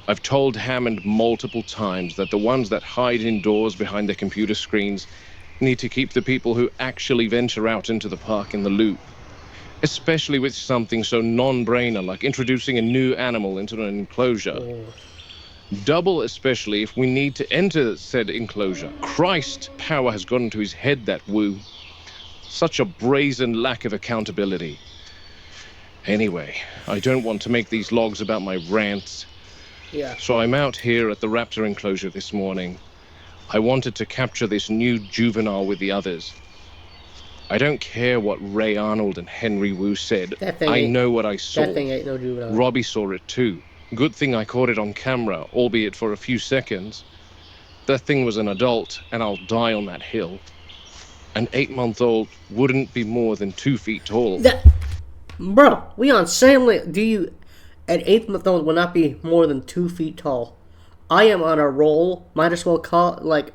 I've told Hammond multiple times that the ones that hide indoors behind their computer screens need to keep the people who actually venture out into the park in the loop. Especially with something so non-brainer like introducing a new animal into an enclosure. Oh. Double especially if we need to enter said enclosure. Christ, power has gotten to his head, that Wu. Such a brazen lack of accountability. Anyway, I don't want to make these logs about my rants. Yeah. So I'm out here at the raptor enclosure this morning. I wanted to capture this new juvenile with the others. I don't care what Ray Arnold and Henry Wu said. I know what I saw. That thing ain't no juvenile. Robbie saw it too. Good thing I caught it on camera, albeit for a few seconds. That thing was an adult, and I'll die on that hill. An 8-month-old wouldn't be more than 2 feet tall. Bro, we on same lane. An 8-month-old will not be more than 2 feet tall. I am on a roll. Might as well I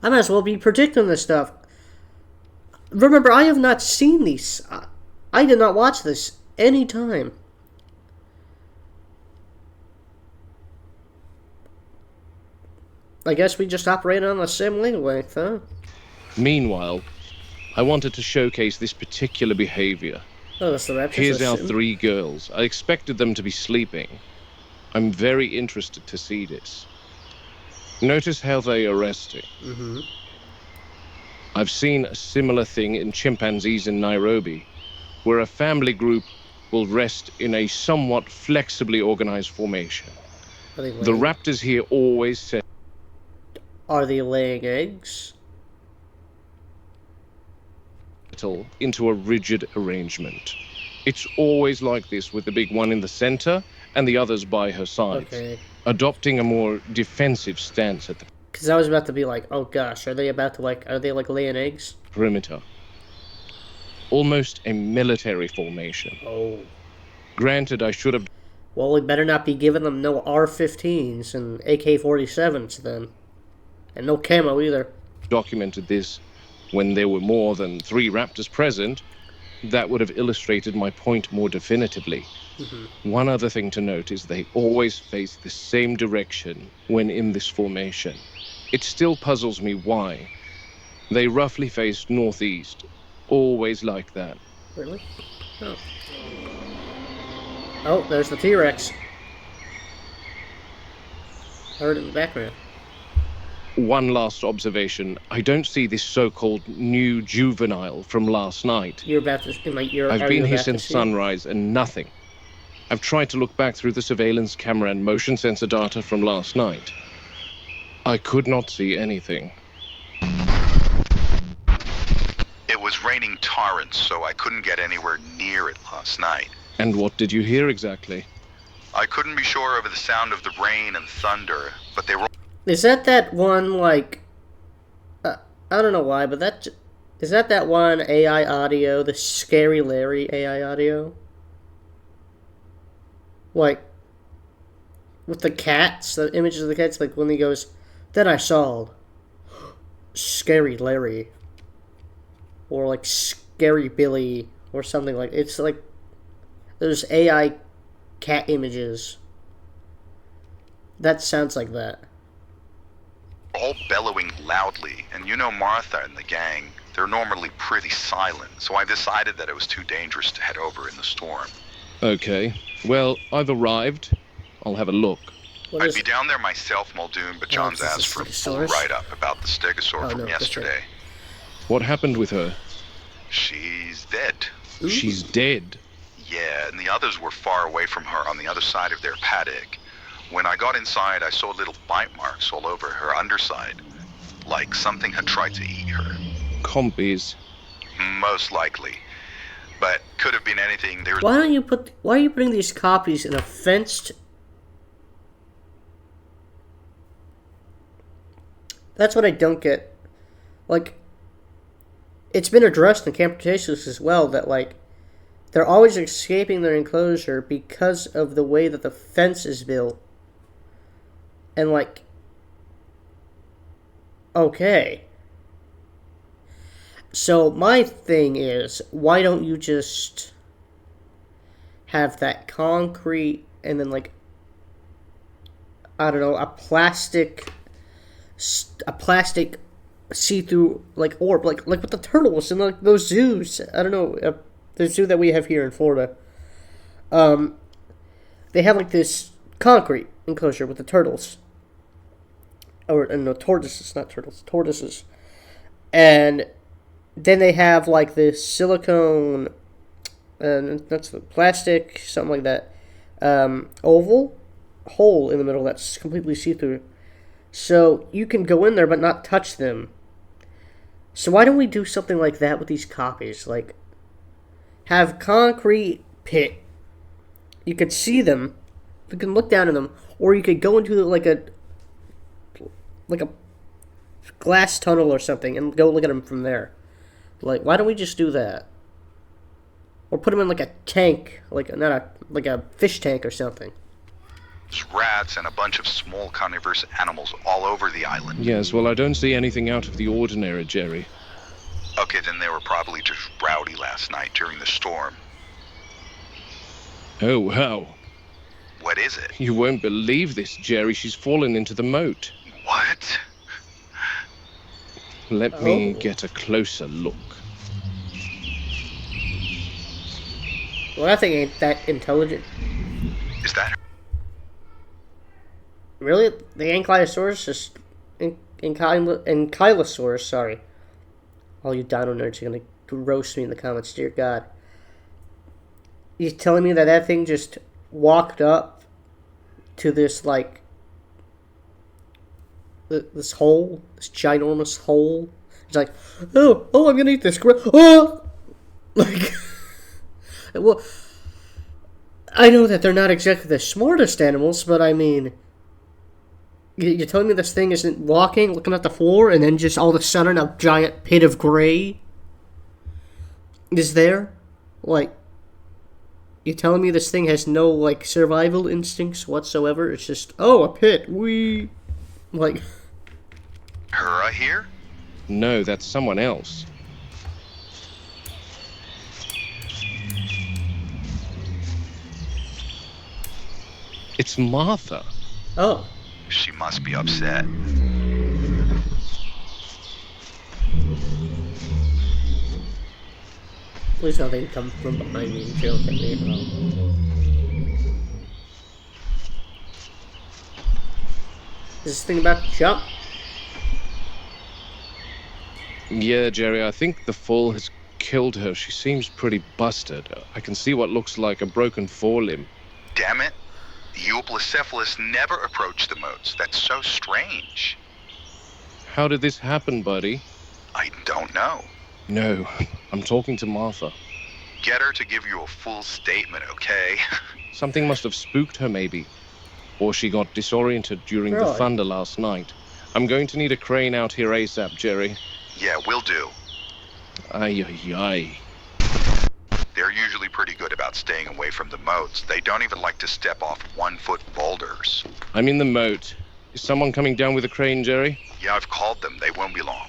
might as well be predicting this stuff. Remember, I have not seen these. I did not watch this any time. I guess we just operate on the same wavelength, huh? Meanwhile, I wanted to showcase this particular behavior. Oh, that's the raptors. Here's our 3 girls. I expected them to be sleeping. I'm very interested to see this. Notice how they are resting. Mm-hmm. I've seen a similar thing in chimpanzees in Nairobi, where a family group will rest in a somewhat flexibly organized formation. The raptors here always say... Are they laying eggs? ...into a rigid arrangement. It's always like this, with the big one in the center and the others by her sides, adopting a more defensive stance at the... Because I was about to be like, oh gosh, are they laying eggs? Perimeter. Almost a military formation. Oh. Granted, I should have... Well, we better not be giving them no R-15s and AK-47s then. And no camo either. Documented this when there were more than 3 raptors present. That would have illustrated my point more definitively. Mm-hmm. One other thing to note is they always face the same direction when in this formation. It still puzzles me why. They roughly face northeast. Always like that. Really? Oh. Oh, there's the T-Rex. Heard it in the background. One last observation. I don't see this so-called new juvenile from last night. You're about to... I've been here since sunrise and nothing. I've tried to look back through the surveillance camera and motion sensor data from last night. I could not see anything. It was raining torrents, so I couldn't get anywhere near it last night. And what did you hear exactly? I couldn't be sure over the sound of the rain and thunder, but they were... Is that one, like... I don't know why, but is that one AI audio, the Scary Larry AI audio? Like, with the cats, the images of the cats, like when he goes, then I saw Scary Larry. Or like Scary Billy, or something like... It's like, there's AI cat images. That sounds like that. all bellowing loudly, and you know Martha and the gang, they're normally pretty silent, so I decided that it was too dangerous to head over in the storm. Okay. Well, I've arrived. I'll have a look. I'd be down there myself, Muldoon, but John's asked for a full write-up about the stegosaur from yesterday. What happened with her? She's dead. Ooh. She's dead? Yeah, and the others were far away from her on the other side of their paddock. When I got inside, I saw little bite marks all over her underside, like something had tried to eat her. Compies. Most likely. But could have been anything. Why are you putting these copies in a fenced... That's what I don't get. Like, it's been addressed in Camp Cretaceous as well that, like, they're always escaping their enclosure because of the way that the fence is built. And, like, okay. So, my thing is, why don't you just have that concrete and then, like, I don't know, a plastic see-through, like, orb, like with the turtles and, like, those zoos. I don't know, the zoo that we have here in Florida. They have, like, this concrete enclosure with the turtles. Or, no, tortoises, not turtles, tortoises. And then they have, like, this silicone, and that's the plastic, something like that, oval hole in the middle that's completely see-through. So you can go in there but not touch them. So why don't we do something like that with these copies? Like, have concrete pit. You could see them. You can look down at them. Or you could go into like a glass tunnel or something and go look at them from there. Like, why don't we just do that? Or put them in like a tank, like a fish tank or something. There's rats and a bunch of small carnivorous animals all over the island. Yes, well, I don't see anything out of the ordinary, Jerry. Okay, then they were probably just rowdy last night during the storm. Oh, wow. What is it? You won't believe this, Jerry. She's fallen into the moat. What? Let me get a closer look. Well, that thing ain't that intelligent. Is that her? Really? The Ankylosaurus is... Ankylosaurus, sorry. All you dino nerds are gonna roast me in the comments, dear God. You're telling me that that thing just walked up to this, like... This hole? This ginormous hole? It's like, oh, I'm gonna eat this. Oh! Like... Well... I know that they're not exactly the smartest animals, but I mean... You're telling me this thing isn't walking, looking at the floor, and then just all of a sudden a giant pit of gray is there? Like, you're telling me this thing has no, like, survival instincts whatsoever? It's just, oh, a pit, wee. Like... Her here? No, that's someone else. It's Martha. Oh. She must be upset. Please nothing come from behind me and joke at me. Is this thing about to jump? Yeah, Jerry, I think the fall has killed her. She seems pretty busted. I can see what looks like a broken forelimb. Damn it. The Euoplocephalus never approached the moats. That's so strange. How did this happen, buddy? I don't know. No, I'm talking to Martha. Get her to give you a full statement, okay? Something must have spooked her, maybe. Or she got disoriented during the thunder last night. I'm going to need a crane out here ASAP, Jerry. Yeah, will do. Ay. They're usually pretty good about staying away from the moats. They don't even like to step off 1-foot boulders. I'm in the moat. Is someone coming down with a crane, Jerry? Yeah, I've called them. They won't be long.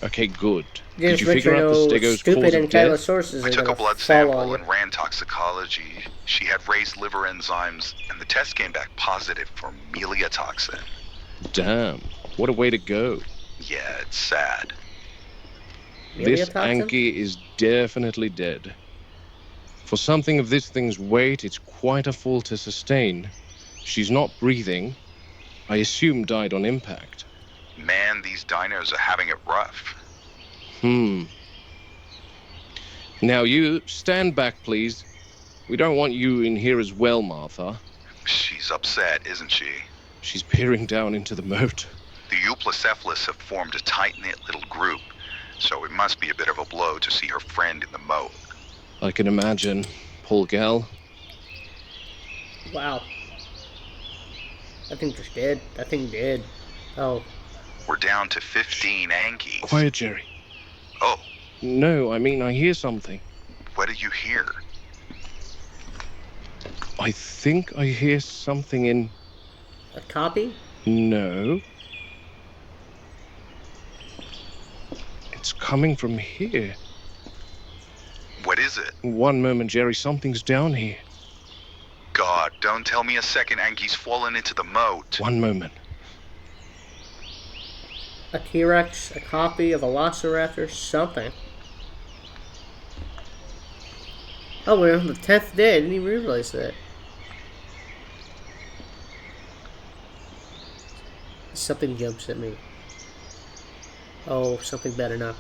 Okay, good. Just Did you figure out the stego's cause of death? I took a blood sample and ran toxicology. She had raised liver enzymes, and the test came back positive for meliotoxin. Damn. What a way to go. Yeah, it's sad. Really This Anki is definitely dead. For something of this thing's weight, it's quite a fall to sustain. She's not breathing. I assume died on impact. Man, these dinos are having it rough. Now you, stand back, please. We don't want you in here as well, Martha. She's upset, isn't she? She's peering down into the moat. The Euplacephalus have formed a tight-knit little group, so it must be a bit of a blow to see her friend in the moat. I can imagine. Poor gal. Wow. That thing just dead. That thing dead. Oh. We're down to 15 Ankies. Quiet, Jerry. Oh. No, I mean, I hear something. What did you hear? I think I hear something in... A copy? No. It's coming from here. What is it? One moment, Jerry. Something's down here. God, don't tell me a second Anki's fallen into the moat. One moment. A T-Rex, a copy, a Velociraptor, something. Oh, we're on the 10th day. I didn't even realize that. Something jumps at me. Oh, something better now.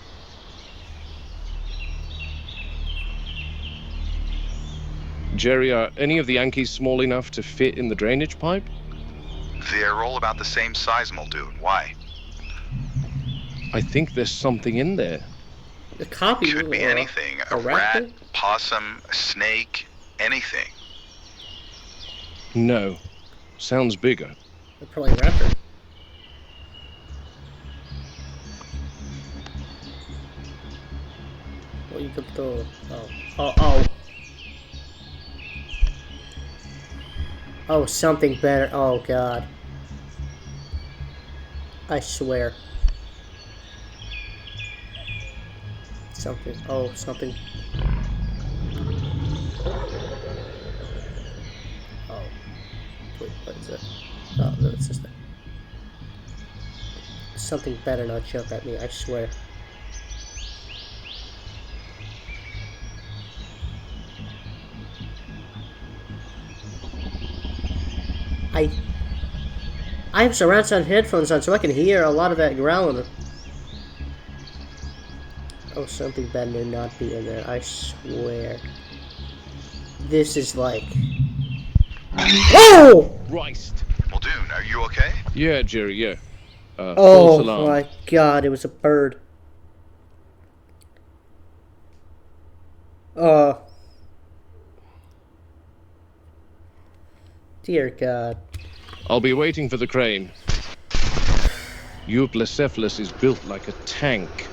Jerry, are any of the Yankees small enough to fit in the drainage pipe? They're all about the same size, Muldoon. Why? I think there's something in there. The copy could be anything. A rat, possum, a snake, anything. No. Sounds bigger. They're probably a raptor. What you could do? Oh. Oh, something better. Oh, God. I swear. Something. Oh, something. Oh. Wait, what is it? Oh, that's just that. Something better not jump at me, I swear. I have surround sound headphones on so I can hear a lot of that growling. Oh, something better not be in there, I swear. This is like... Oh! Christ! Muldoon, are you okay? Yeah, Jerry, yeah. Oh my God, it was a bird. Dear God. I'll be waiting for the crane. Euplacephalus is built like a tank.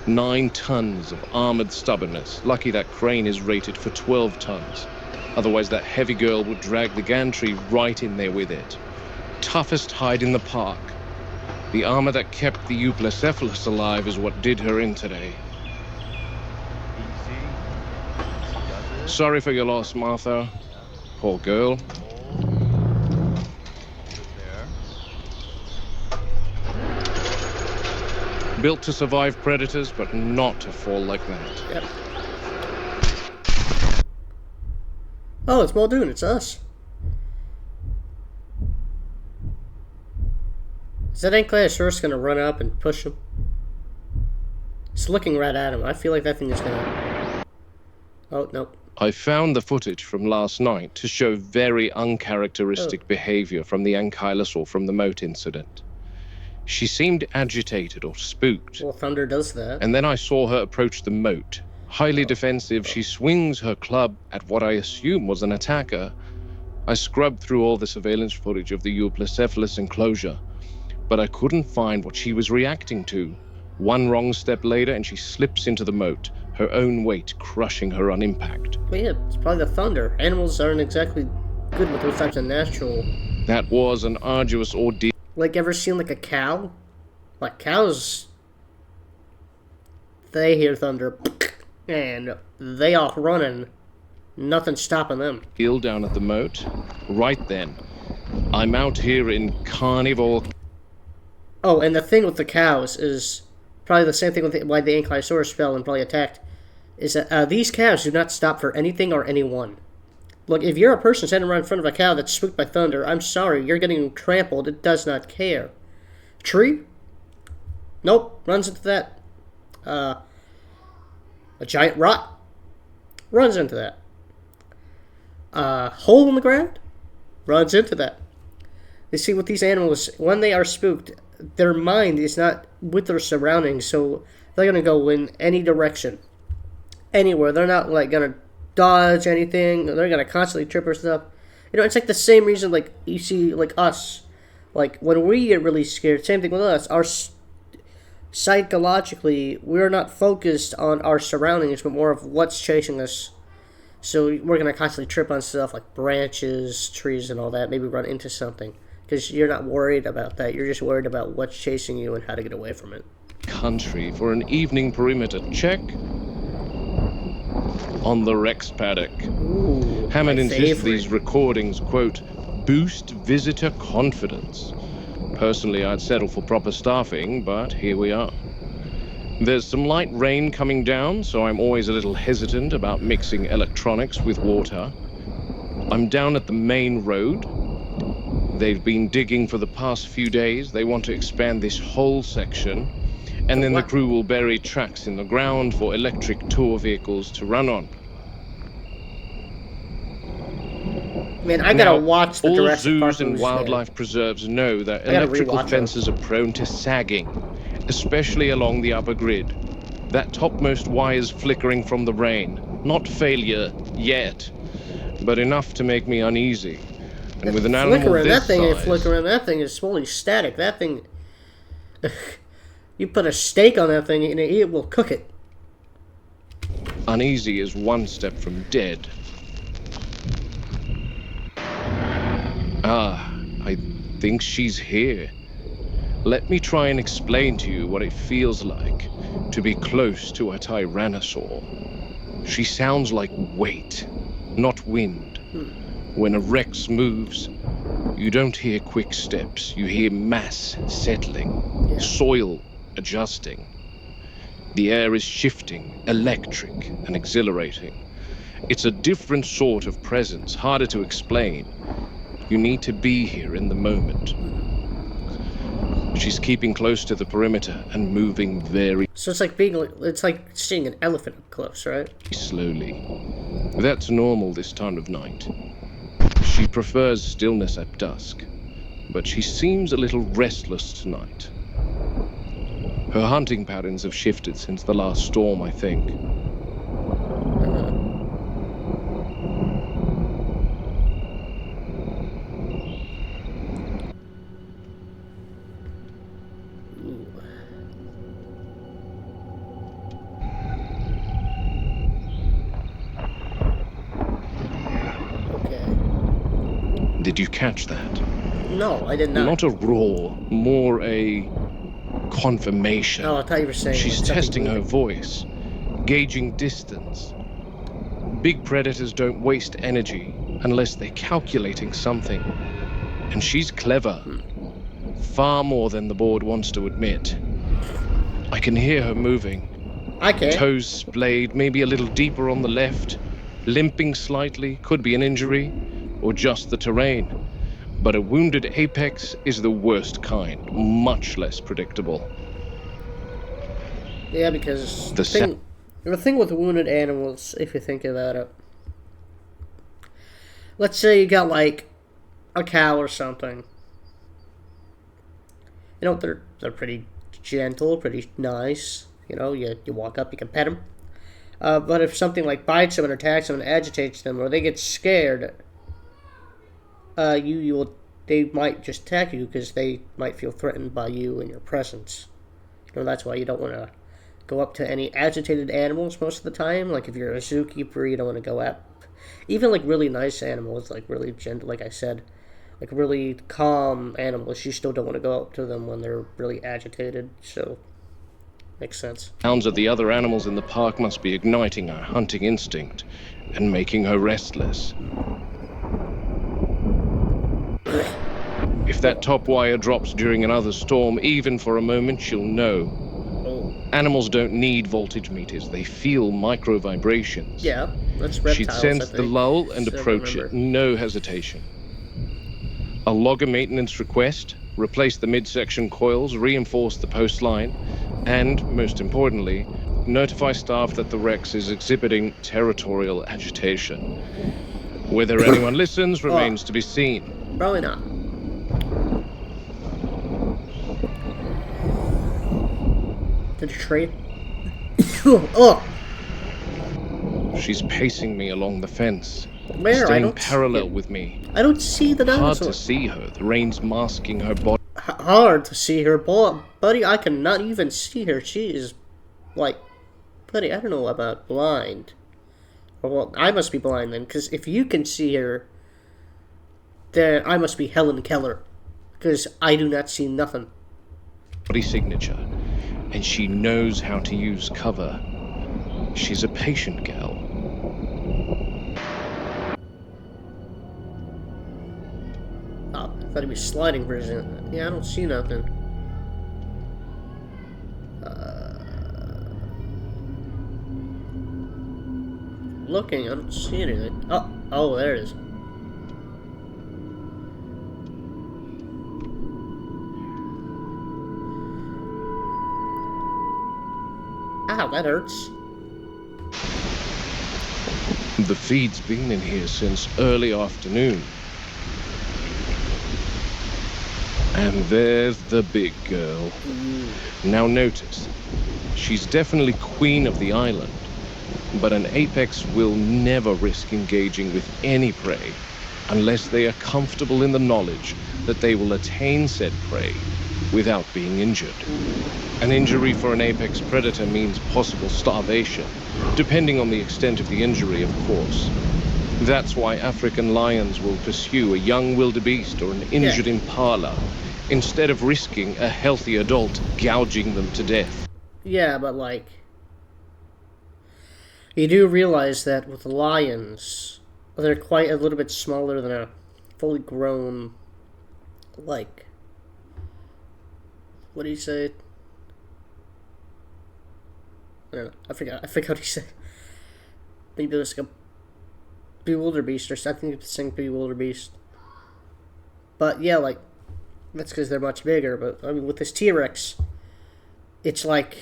9 tons of armored stubbornness. Lucky that crane is rated for 12 tons. Otherwise that heavy girl would drag the gantry right in there with it. Toughest hide in the park. The armor that kept the Euplacephalus alive is what did her in today. Sorry for your loss, Martha. Poor girl. Built to survive predators, but not to fall like that. Yep. Oh, it's Muldoon. It's us. Is that Ankylosaurus gonna run up and push him? It's looking right at him. I feel like that thing is gonna... Oh, nope. I found the footage from last night to show very uncharacteristic behavior from the Ankylosaur from the moat incident. She seemed agitated or spooked. Well, Thunder does that. And then I saw her approach the moat. Highly defensive, she swings her club at what I assume was an attacker. I scrubbed through all the surveillance footage of the Euplacephalus enclosure, but I couldn't find what she was reacting to. One wrong step later and she slips into the moat, her own weight crushing her on impact. Well, yeah, it's probably the Thunder. Animals aren't exactly good with those types of natural... That was an arduous ordeal. Like, ever seen, like, a cow? Like, cows... They hear thunder, and they off running. Nothing stopping them. Down at the moat. Right then. I'm out here in Carnivore. Oh, and the thing with the cows is probably the same thing with why the Ankylosaurus fell and probably attacked, is that these cows do not stop for anything or anyone. Look, if you're a person standing right in front of a cow that's spooked by thunder, I'm sorry, you're getting trampled. It does not care. Tree? Nope, runs into that. A giant rock? Runs into that. Hole in the ground? Runs into that. You see, with these animals, when they are spooked, their mind is not with their surroundings, so they're going to go in any direction. Anywhere. They're not, like, going to dodge anything. They're going to constantly trip or stuff. You know, it's like the same reason, like, you see, like, us. Like, when we get really scared, same thing with us. Psychologically, we're not focused on our surroundings, but more of what's chasing us. So we're going to constantly trip on stuff like branches, trees, and all that. Maybe run into something. Because you're not worried about that. You're just worried about what's chasing you and how to get away from it. Country for an evening perimeter check on the Rex paddock. Ooh, Hammond insists these recordings, quote, boost visitor confidence. Personally, I'd settle for proper staffing, but here we are. There's some light rain coming down, so I'm always a little hesitant about mixing electronics with water. I'm down at the main road. They've been digging for the past few days. They want to expand this whole section, and then the crew will bury tracks in the ground for electric tour vehicles to run on. Man, I gotta watch the Jurassic Park movies. All zoos and wildlife preserves know that electrical fences are prone to sagging, especially along the upper grid. That topmost wire's flickering from the rain. Not failure yet, but enough to make me uneasy. And with an animal this size... Flickering, that thing is fully static. That thing... you put a steak on that thing and it will cook it. Uneasy is one step from dead. I think she's here. Let me try and explain to you what it feels like to be close to a tyrannosaur. She sounds like weight, not wind. When a Rex moves, you don't hear quick steps. You hear mass settling, soil adjusting. The air is shifting, electric and exhilarating. It's a different sort of presence, harder to explain. You need to be here in the moment. She's keeping close to the perimeter and moving very... So it's like seeing an elephant up close, right? Slowly. That's normal this time of night. She prefers stillness at dusk, but she seems a little restless tonight. Her hunting patterns have shifted since the last storm, I think. Did you catch that? No, I did not. Not a roar, more a confirmation. Oh, I thought you were saying... She's testing her voice, gauging distance. Big predators don't waste energy unless they're calculating something. And she's clever. Far more than the board wants to admit. I can hear her moving. I can. Toes splayed, maybe a little deeper on the left. Limping slightly, could be an injury. Or just the terrain. But a wounded apex is the worst kind, much less predictable. Yeah, because the thing with wounded animals, if you think about it, let's say you got like a cow or something. You know, they're pretty gentle, pretty nice. You know, you walk up, you can pet them. But if something like bites them and attacks them and agitates them, or they get scared, they might just attack you because they might feel threatened by you and your presence. You know, that's why you don't want to go up to any agitated animals most of the time. Like if you're a zookeeper, you don't want to go at even like really nice animals, like really gentle, like I said, like really calm animals. You still don't want to go up to them when they're really agitated. So makes sense. Sounds of the other animals in the park must be igniting her hunting instinct and making her restless. If that top wire drops during another storm, even for a moment, she'll know. Oh. Animals don't need voltage meters. They feel micro vibrations. Yeah, that's She'd reptiles, sense I the think. lull and So I approach it, remember. no hesitation. I'll log a maintenance request, replace the midsection coils, reinforce the post line, and, most importantly, notify staff that the Rex is exhibiting territorial agitation. Whether anyone listens remains to be seen. Probably not. Did you trade? Oh! She's pacing me along the fence, Where? staying parallel with me. I don't see the dinosaur. Hard to see her, the rain's masking her body. Hard to see her, buddy. I cannot even see her. She is, like, buddy, I don't know about blind. Well, I must be blind then, because if you can see her, then I must be Helen Keller, because I do not see nothing. Body signature, and she knows how to use cover. She's a patient gal. Oh, I thought he was sliding version. Yeah, I don't see nothing. Looking, I don't see anything. Oh, there it is. Ow, that hurts. The feed's been in here since early afternoon. And there's the big girl. Now notice, she's definitely queen of the island, but an apex will never risk engaging with any prey unless they are comfortable in the knowledge that they will attain said prey without being injured. An injury for an apex predator means possible starvation, depending on the extent of the injury, of course. That's why African lions will pursue a young wildebeest or an injured impala, instead of risking a healthy adult gouging them to death. Yeah, but like, you do realize that with lions, they're quite a little bit smaller than a fully grown, like, what do you say? I don't know. I forgot what he said. Maybe it was like a bewilderbeast or something. It's saying bewilderbeast. But yeah, like, that's because they're much bigger. But I mean, with this T-Rex, it's like,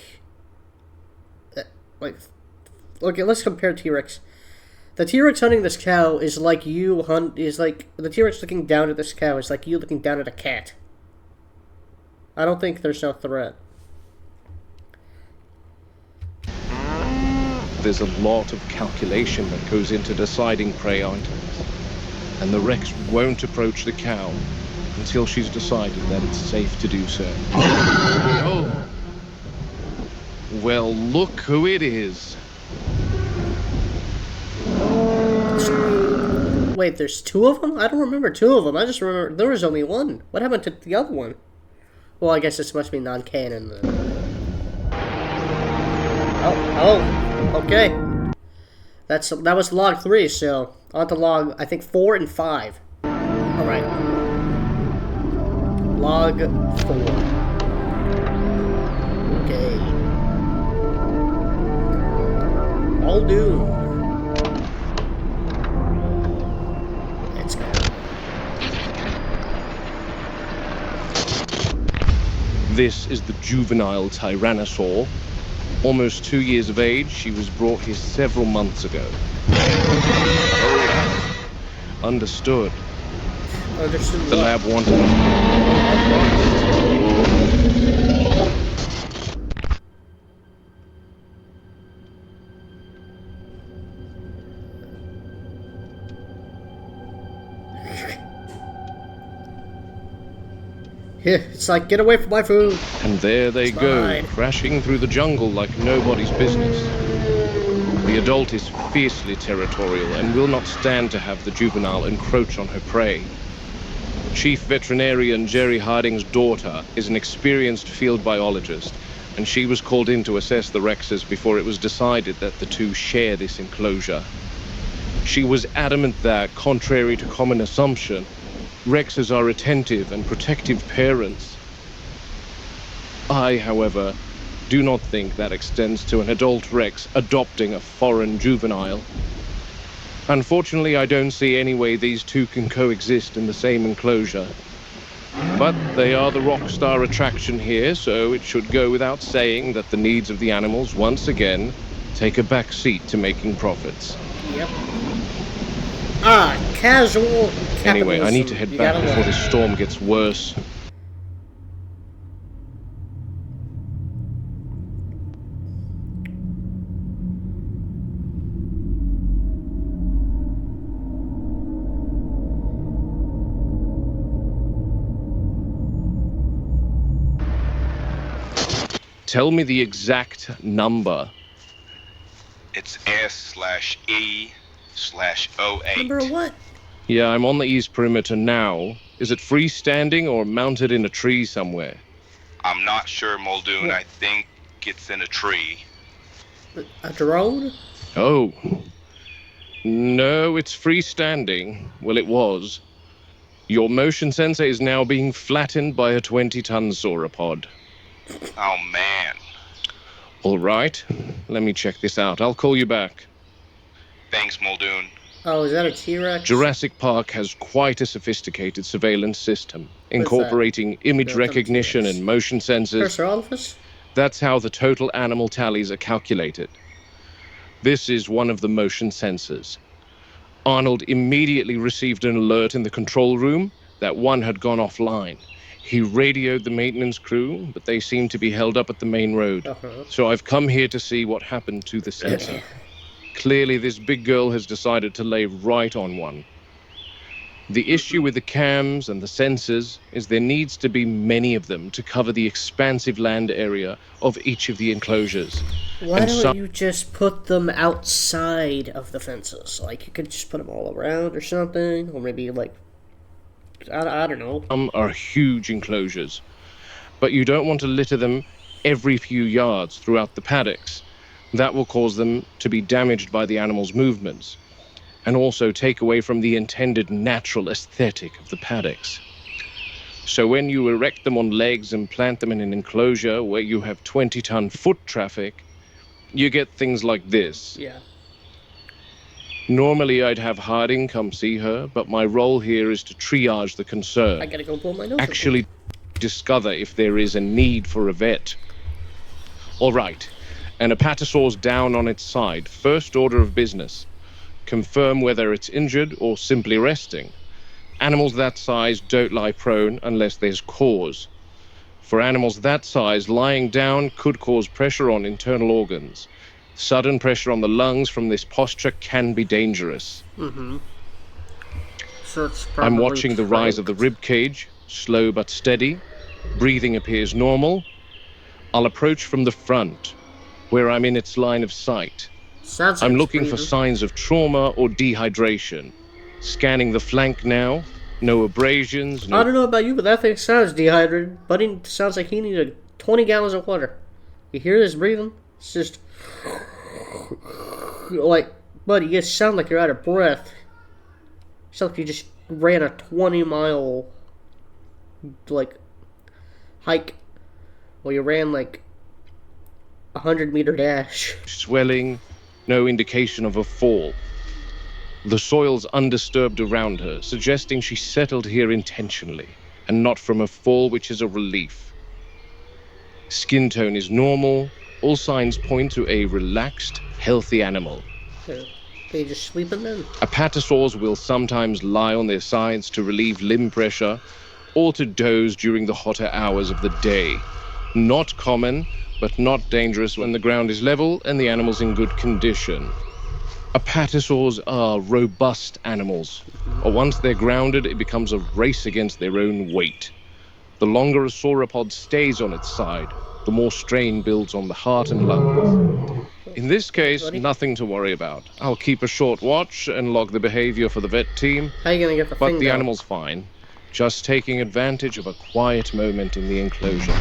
okay, let's compare T-Rex. The T-Rex hunting this cow is like the T-Rex looking down at this cow is like you looking down at a cat. I don't think there's no threat. There's a lot of calculation that goes into deciding prey items, and the Rex won't approach the cow until she's decided that it's safe to do so. Oh! Well, look who it is. Wait, there's two of them? I don't remember two of them. I just remember there was only one. What happened to the other one? Well, I guess this must be non-canon then. Okay. That was log 3, so on to log, I think, 4 and 5. Alright. Log 4. Okay. All doomed. Let's go. This is the juvenile Tyrannosaur. Almost 2 years of age, she was brought here several months ago. Understood. The lab wanted Yeah, it's like, get away from my food. And there they go, crashing through the jungle like nobody's business. The adult is fiercely territorial and will not stand to have the juvenile encroach on her prey. Chief Veterinarian Jerry Harding's daughter is an experienced field biologist, and she was called in to assess the Rexes before it was decided that the two share this enclosure. She was adamant that, contrary to common assumption, Rexes are attentive and protective parents. I, however, do not think that extends to an adult Rex adopting a foreign juvenile. Unfortunately, I don't see any way these two can coexist in the same enclosure. But they are the rock star attraction here, so it should go without saying that the needs of the animals once again take a back seat to making profits. Yep. Casual capitalism. Anyway, I need to head back before this storm gets worse. Tell me the exact number. It's S/E/08. Number what? Yeah, I'm on the east perimeter now. Is it freestanding or mounted in a tree somewhere? I'm not sure, Muldoon. What? I think it's in a tree. A drone? Oh. No, it's freestanding. Well, it was. Your motion sensor is now being flattened by a 20-ton sauropod. Oh, man. All right. Let me check this out. I'll call you back. Thanks, Muldoon. Oh, is that a T-Rex? Jurassic Park has quite a sophisticated surveillance system, incorporating image recognition and motion sensors. Professor That's how the total animal tallies are calculated. This is one of the motion sensors. Arnold immediately received an alert in the control room that one had gone offline. He radioed the maintenance crew, but they seemed to be held up at the main road. So I've come here to see what happened to the sensor. Clearly, this big girl has decided to lay right on one. The issue with the cams and the sensors is there needs to be many of them to cover the expansive land area of each of the enclosures. Why don't you just put them outside of the fences? Like, you could just put them all around or something, or maybe, like, I don't know. Some are huge enclosures, but you don't want to litter them every few yards throughout the paddocks. That will cause them to be damaged by the animals' movements, and also take away from the intended natural aesthetic of the paddocks. So when you erect them on legs and plant them in an enclosure where you have 20-ton foot traffic, you get things like this. Yeah. Normally I'd have Harding come see her, but my role here is to triage the concern. I gotta go pull my nose. Actually discover if there is a need for a vet. All right, an apatosaur's down on its side. First order of business. Confirm whether it's injured or simply resting. Animals that size don't lie prone unless there's cause. For animals that size, lying down could cause pressure on internal organs. Sudden pressure on the lungs from this posture can be dangerous. So it's I'm watching the rise of the rib cage, slow but steady. Breathing appears normal. I'll approach from the front, where I'm in its line of sight. I'm looking for signs of trauma or dehydration. Scanning the flank now. No abrasions. I don't know about you, but that thing sounds dehydrated. Buddy sounds like he needed 20 gallons of water. You hear this breathing? It's just... like, buddy, you sound like you're out of breath. You sound like you just ran a 20-mile, like, hike. Well, you ran, like, a 100-meter dash. Swelling, no indication of a fall. The soil's undisturbed around her, suggesting she settled here intentionally, and not from a fall, which is a relief. Skin tone is normal. All signs point to a relaxed, healthy animal. They just sleeping then? Apatosaurs will sometimes lie on their sides to relieve limb pressure, or to doze during the hotter hours of the day. Not common, but not dangerous when the ground is level and the animal's in good condition. Apatosaurs are robust animals. Once they're grounded, it becomes a race against their own weight. The longer a sauropod stays on its side, the more strain builds on the heart and lungs. In this case, nothing to worry about. I'll keep a short watch and log the behavior for the vet team. How are you gonna get the thing But the down? animal's fine. Just taking advantage of a quiet moment in the enclosure.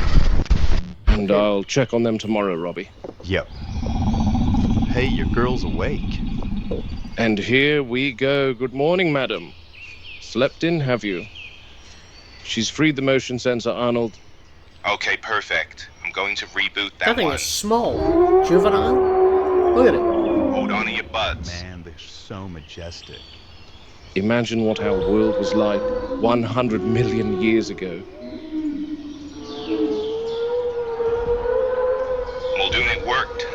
And I'll check on them tomorrow, Robbie. Yep. Hey, your girl's awake. And here we go. Good morning, madam. Slept in, have you? She's freed the motion sensor, Arnold. Okay, perfect. I'm going to reboot That thing one. is small. Juvenile? Look at it. Hold on to your butts. Man, they're so majestic. Imagine what our world was like 100 million years ago. Muldoon, it worked.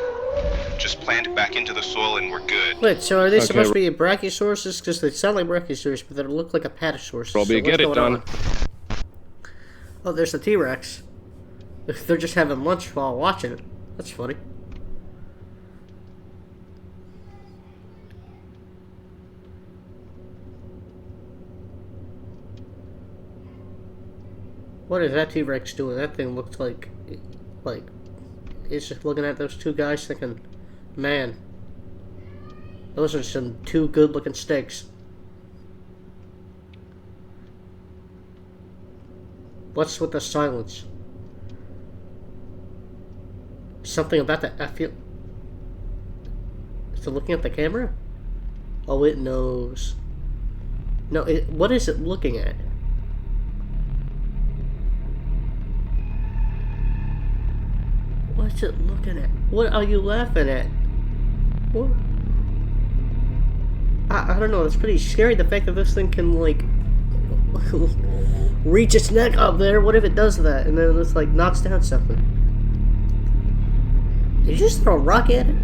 Just plant it back into the soil and we're good. Wait, so are they supposed to be brachiosauruses? Because they sound like brachiosaurus, but they look like a patasaurus. Probably so get it done. Oh, there's the T-Rex. They're just having lunch while watching it. That's funny. What is that T-Rex doing? That thing looks like it's just looking at those two guys thinking, man, those are some two good-looking steaks. What's with the silence? Something about that. I feel. Is it looking at the camera? Oh, it knows. No, what is it looking at? What's it looking at? What are you laughing at? What? I don't know. It's pretty scary. The fact that this thing can like reach its neck up there. What if it does that and then it's like knocks down something? Did you just throw a rock at it?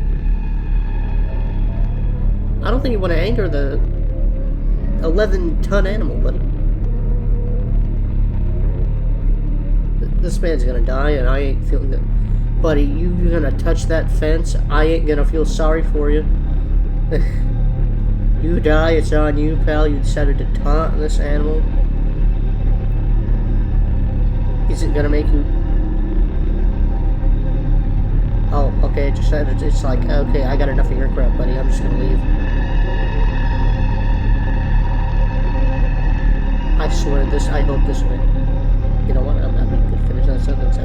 I don't think you want to anger the 11-ton animal, buddy. This man's gonna die, and I ain't feeling good. Buddy, you're gonna touch that fence, I ain't gonna feel sorry for you. You die, it's on you, pal. You decided to taunt this animal. Is it gonna make you... Oh, okay, it's like, okay, I got enough of your crap, buddy. I'm just gonna leave. I swear I hope this way. You know what, I'm not gonna finish that sentence.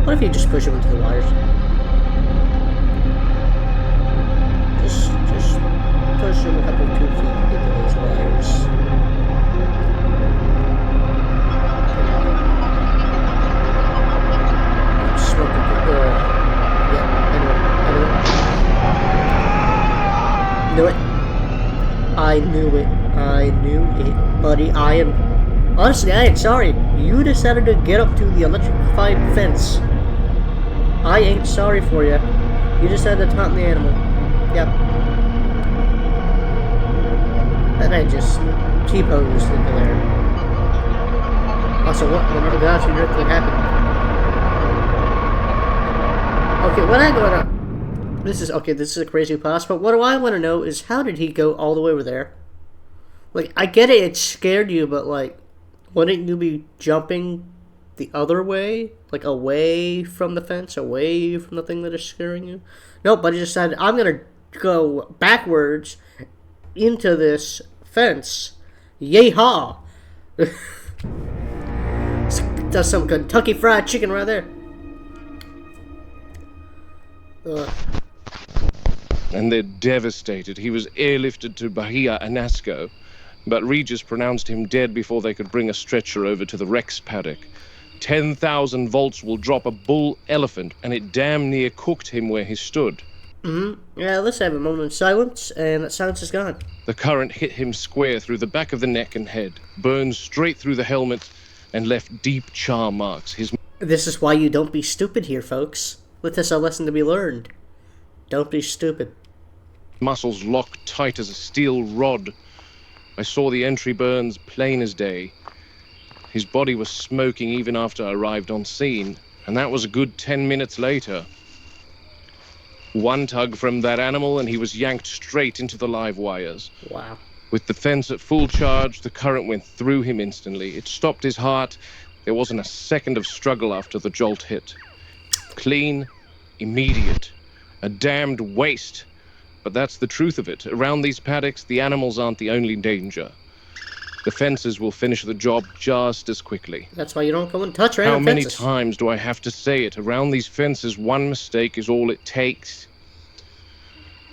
What if you just push him into the wires? Just push him a couple 2 feet into those wires. Smoke a good, yeah, I knew it, buddy. Honestly, I ain't sorry. You decided to get up to the electrified fence. I ain't sorry for you. You decided to taunt the animal. Yep. That man just T-posed into there. Also, whatever got you really happened. Okay, what I gotta... This is a crazy pass, but what do I want to know is how did he go all the way over there? Like, I get it scared you, but like, wouldn't you be jumping the other way? Like, away from the fence, away from the thing that is scaring you? Nope, but he decided, I'm gonna go backwards into this fence. Yeehaw! That's some Kentucky Fried Chicken right there. And they're devastated. He was airlifted to Bahia Anasco, but Regis pronounced him dead before they could bring a stretcher over to the Rex paddock. 10,000 volts will drop a bull elephant, and it damn near cooked him where he stood. Yeah, let's have a moment of silence, and that silence is gone. The current hit him square through the back of the neck and head, burned straight through the helmet, and left deep char marks. This is why you don't be stupid here, folks. With this a lesson to be learned. Don't be stupid. Muscles locked tight as a steel rod. I saw the entry burns plain as day. His body was smoking even after I arrived on scene, and that was a good 10 minutes later. One tug from that animal and he was yanked straight into the live wires. Wow. With the fence at full charge, the current went through him instantly. It stopped his heart. There wasn't a second of struggle after the jolt hit. Clean, immediate, a damned waste. But that's the truth of it. Around these paddocks, the animals aren't the only danger. The fences will finish the job just as quickly. That's why you don't go and touch random fences. How many times do I have to say it? Around these fences, one mistake is all it takes.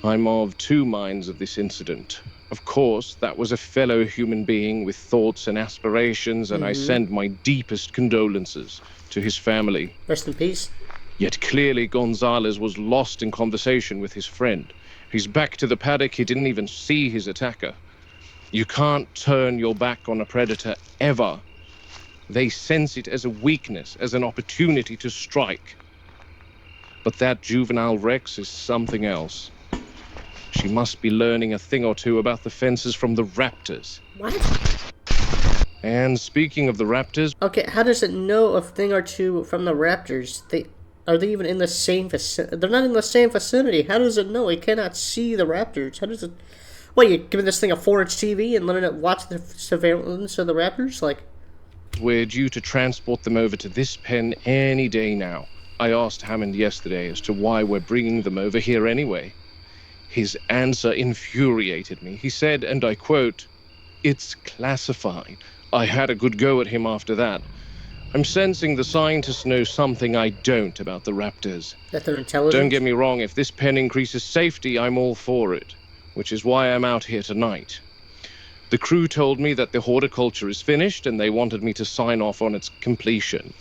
I'm of two minds of this incident. Of course, that was a fellow human being with thoughts and aspirations, and I send my deepest condolences to his family. Rest in peace. Yet clearly Gonzalez was lost in conversation with his friend. He's back to the paddock, he didn't even see his attacker. You can't turn your back on a predator, ever. They sense it as a weakness, as an opportunity to strike. But that juvenile Rex is something else. She must be learning a thing or two about the fences from the raptors. What? And speaking of the raptors... Okay, how does it know a thing or two from the raptors? Are they even in the same vicinity? They're not in the same vicinity. How does it know? It cannot see the raptors. How does it... What, you giving this thing a 4-inch TV and letting it watch the surveillance of the raptors? Like... We're due to transport them over to this pen any day now. I asked Hammond yesterday as to why we're bringing them over here anyway. His answer infuriated me. He said, and I quote, "It's classified." I had a good go at him after that. I'm sensing the scientists know something I don't about the raptors. That they're intelligent? Don't get me wrong, if this pen increases safety, I'm all for it, which is why I'm out here tonight. The crew told me that the horticulture is finished and they wanted me to sign off on its completion.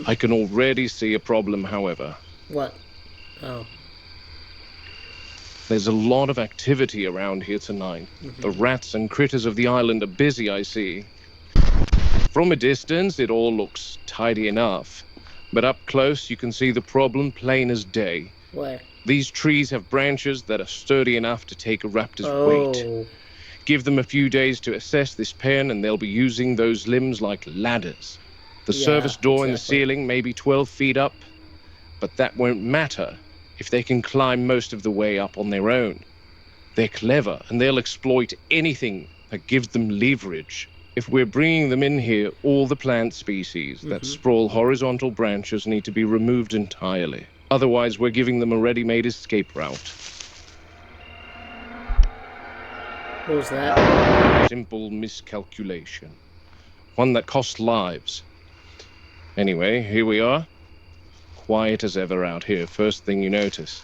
I can already see a problem, however. What? Oh. There's a lot of activity around here tonight. The rats and critters of the island are busy, I see. From a distance, it all looks tidy enough. But up close, you can see the problem plain as day. Where? These trees have branches that are sturdy enough to take a raptor's weight. Give them a few days to assess this pen, and they'll be using those limbs like ladders. The service door in the ceiling may be 12 feet up, but that won't matter if they can climb most of the way up on their own. They're clever, and they'll exploit anything that gives them leverage. If we're bringing them in here, all the plant species that sprawl horizontal branches need to be removed entirely. Otherwise, we're giving them a ready-made escape route. What was that? Simple miscalculation. One that cost lives. Anyway, here we are. Quiet as ever out here, first thing you notice.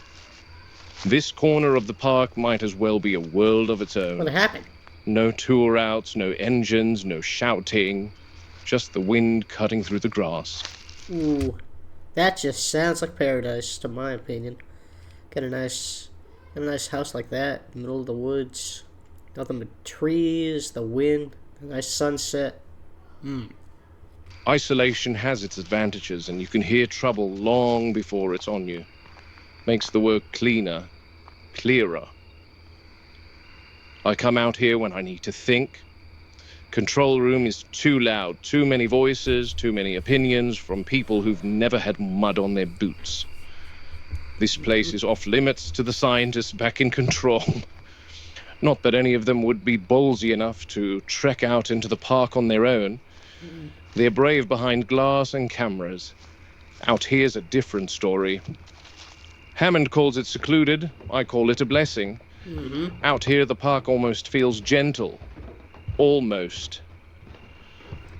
This corner of the park might as well be a world of its own. What happened? No tour outs, no engines, no shouting. Just the wind cutting through the grass. Ooh. That just sounds like paradise, to my opinion. Get a nice house like that, in the middle of the woods. Nothing but trees, the wind, a nice sunset. Isolation has its advantages, and you can hear trouble long before it's on you. Makes the work cleaner, clearer. I come out here when I need to think. Control room is too loud, too many voices, too many opinions from people who've never had mud on their boots. This place is off limits to the scientists back in control. Not that any of them would be ballsy enough to trek out into the park on their own. They're brave behind glass and cameras. Out here's a different story. Hammond calls it secluded. I call it a blessing. Out here, the park almost feels gentle. Almost.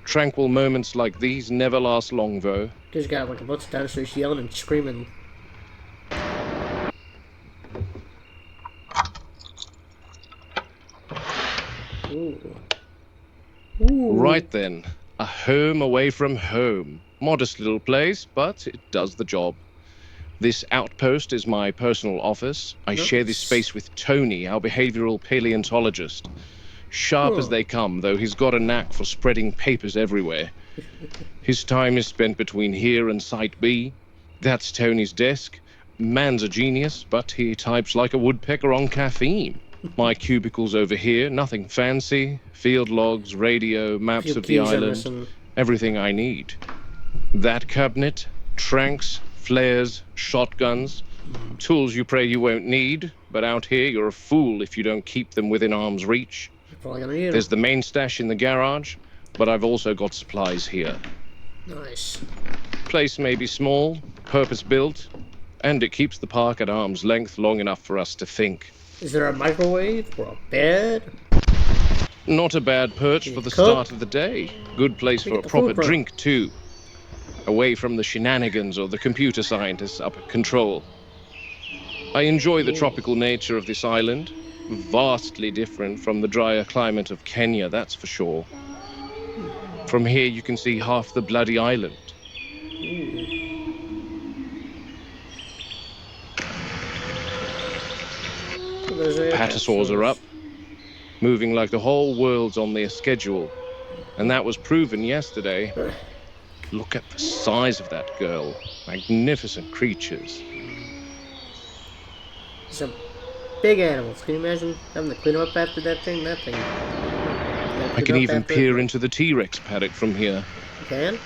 Tranquil moments like these never last long, though. There's got like a bunch of dinosaurs yelling and screaming. Ooh. Ooh. Right then. A home away from home. Modest little place, but it does the job. This outpost is my personal office. I share this space with Tony, our behavioral paleontologist. Sharp as they come, though he's got a knack for spreading papers everywhere. His time is spent between here and Site B. That's Tony's desk. Man's a genius, but he types like a woodpecker on caffeine. My cubicle's over here, nothing fancy. Field logs, radio, maps of the island, everything I need. That cabinet, tranks, flares, shotguns, tools you pray you won't need, but out here you're a fool if you don't keep them within arm's reach. There's the main stash in the garage, but I've also got supplies here. Nice. Place may be small, purpose-built, and it keeps the park at arm's length long enough for us to think. Is there a microwave or a bed? Not a bad perch for the start of the day. Good place for a proper drink, too. Away from the shenanigans or the computer scientists up at control. I enjoy the tropical nature of this island. Vastly different from the drier climate of Kenya, that's for sure. From here you can see half the bloody island. Patasaurs are up, moving like the whole world's on their schedule. And that was proven yesterday. Look at the size of that girl. Magnificent creatures. Some big animals. Can you imagine having to clean up after that thing? That thing. I can even peer into the T-Rex paddock from here. You can?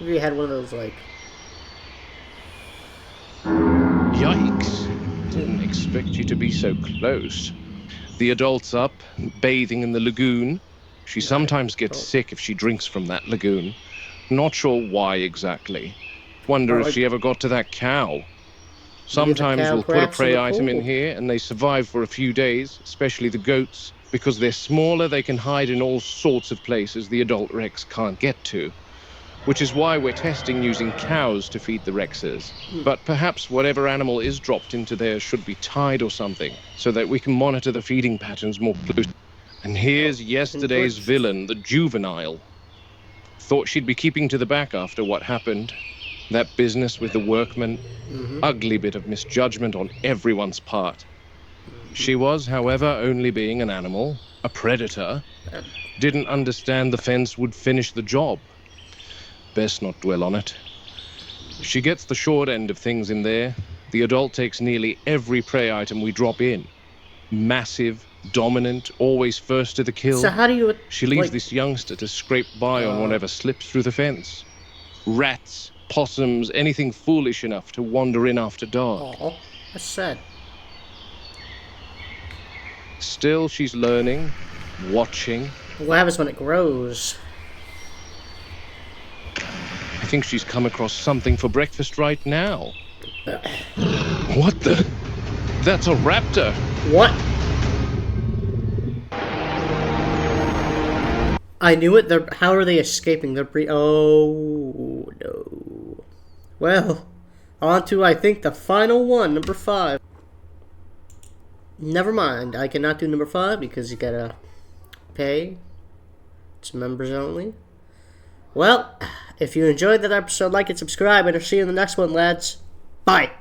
If you had one of those, like... Yikes. Didn't expect you to be so close. The adult's up, bathing in the lagoon. She sometimes gets sick if she drinks from that lagoon. Not sure why exactly. Wonder if she ever got to that cow. Sometimes we'll put a prey item in here and they survive for a few days, especially the goats. Because they're smaller, they can hide in all sorts of places the adult Rex can't get to. Which is why we're testing using cows to feed the Rexes. But perhaps whatever animal is dropped into there should be tied or something, so that we can monitor the feeding patterns more closely. And here's yesterday's villain, the juvenile. Thought she'd be keeping to the back after what happened. That business with the workmen. Ugly bit of misjudgment on everyone's part. She was, however, only being an animal, a predator. Didn't understand the fence would finish the job. Best not dwell on it. She gets the short end of things in there. The adult takes nearly every prey item we drop in. Massive, dominant, always first to the kill. So how do you... She leaves this youngster to scrape by on whatever slips through the fence. Rats, possums, anything foolish enough to wander in after dark. Oh, that's sad. Still, she's learning, watching. What happens when it grows? I think she's come across something for breakfast right now. What the? That's a raptor. What? I knew it. How are they escaping? They're oh, no. Well, on to, I think, the final one, number 5. Never mind. I cannot do number 5 because you gotta pay. It's members only. Well, if you enjoyed that episode, like and subscribe, and I'll see you in the next one, lads. Bye.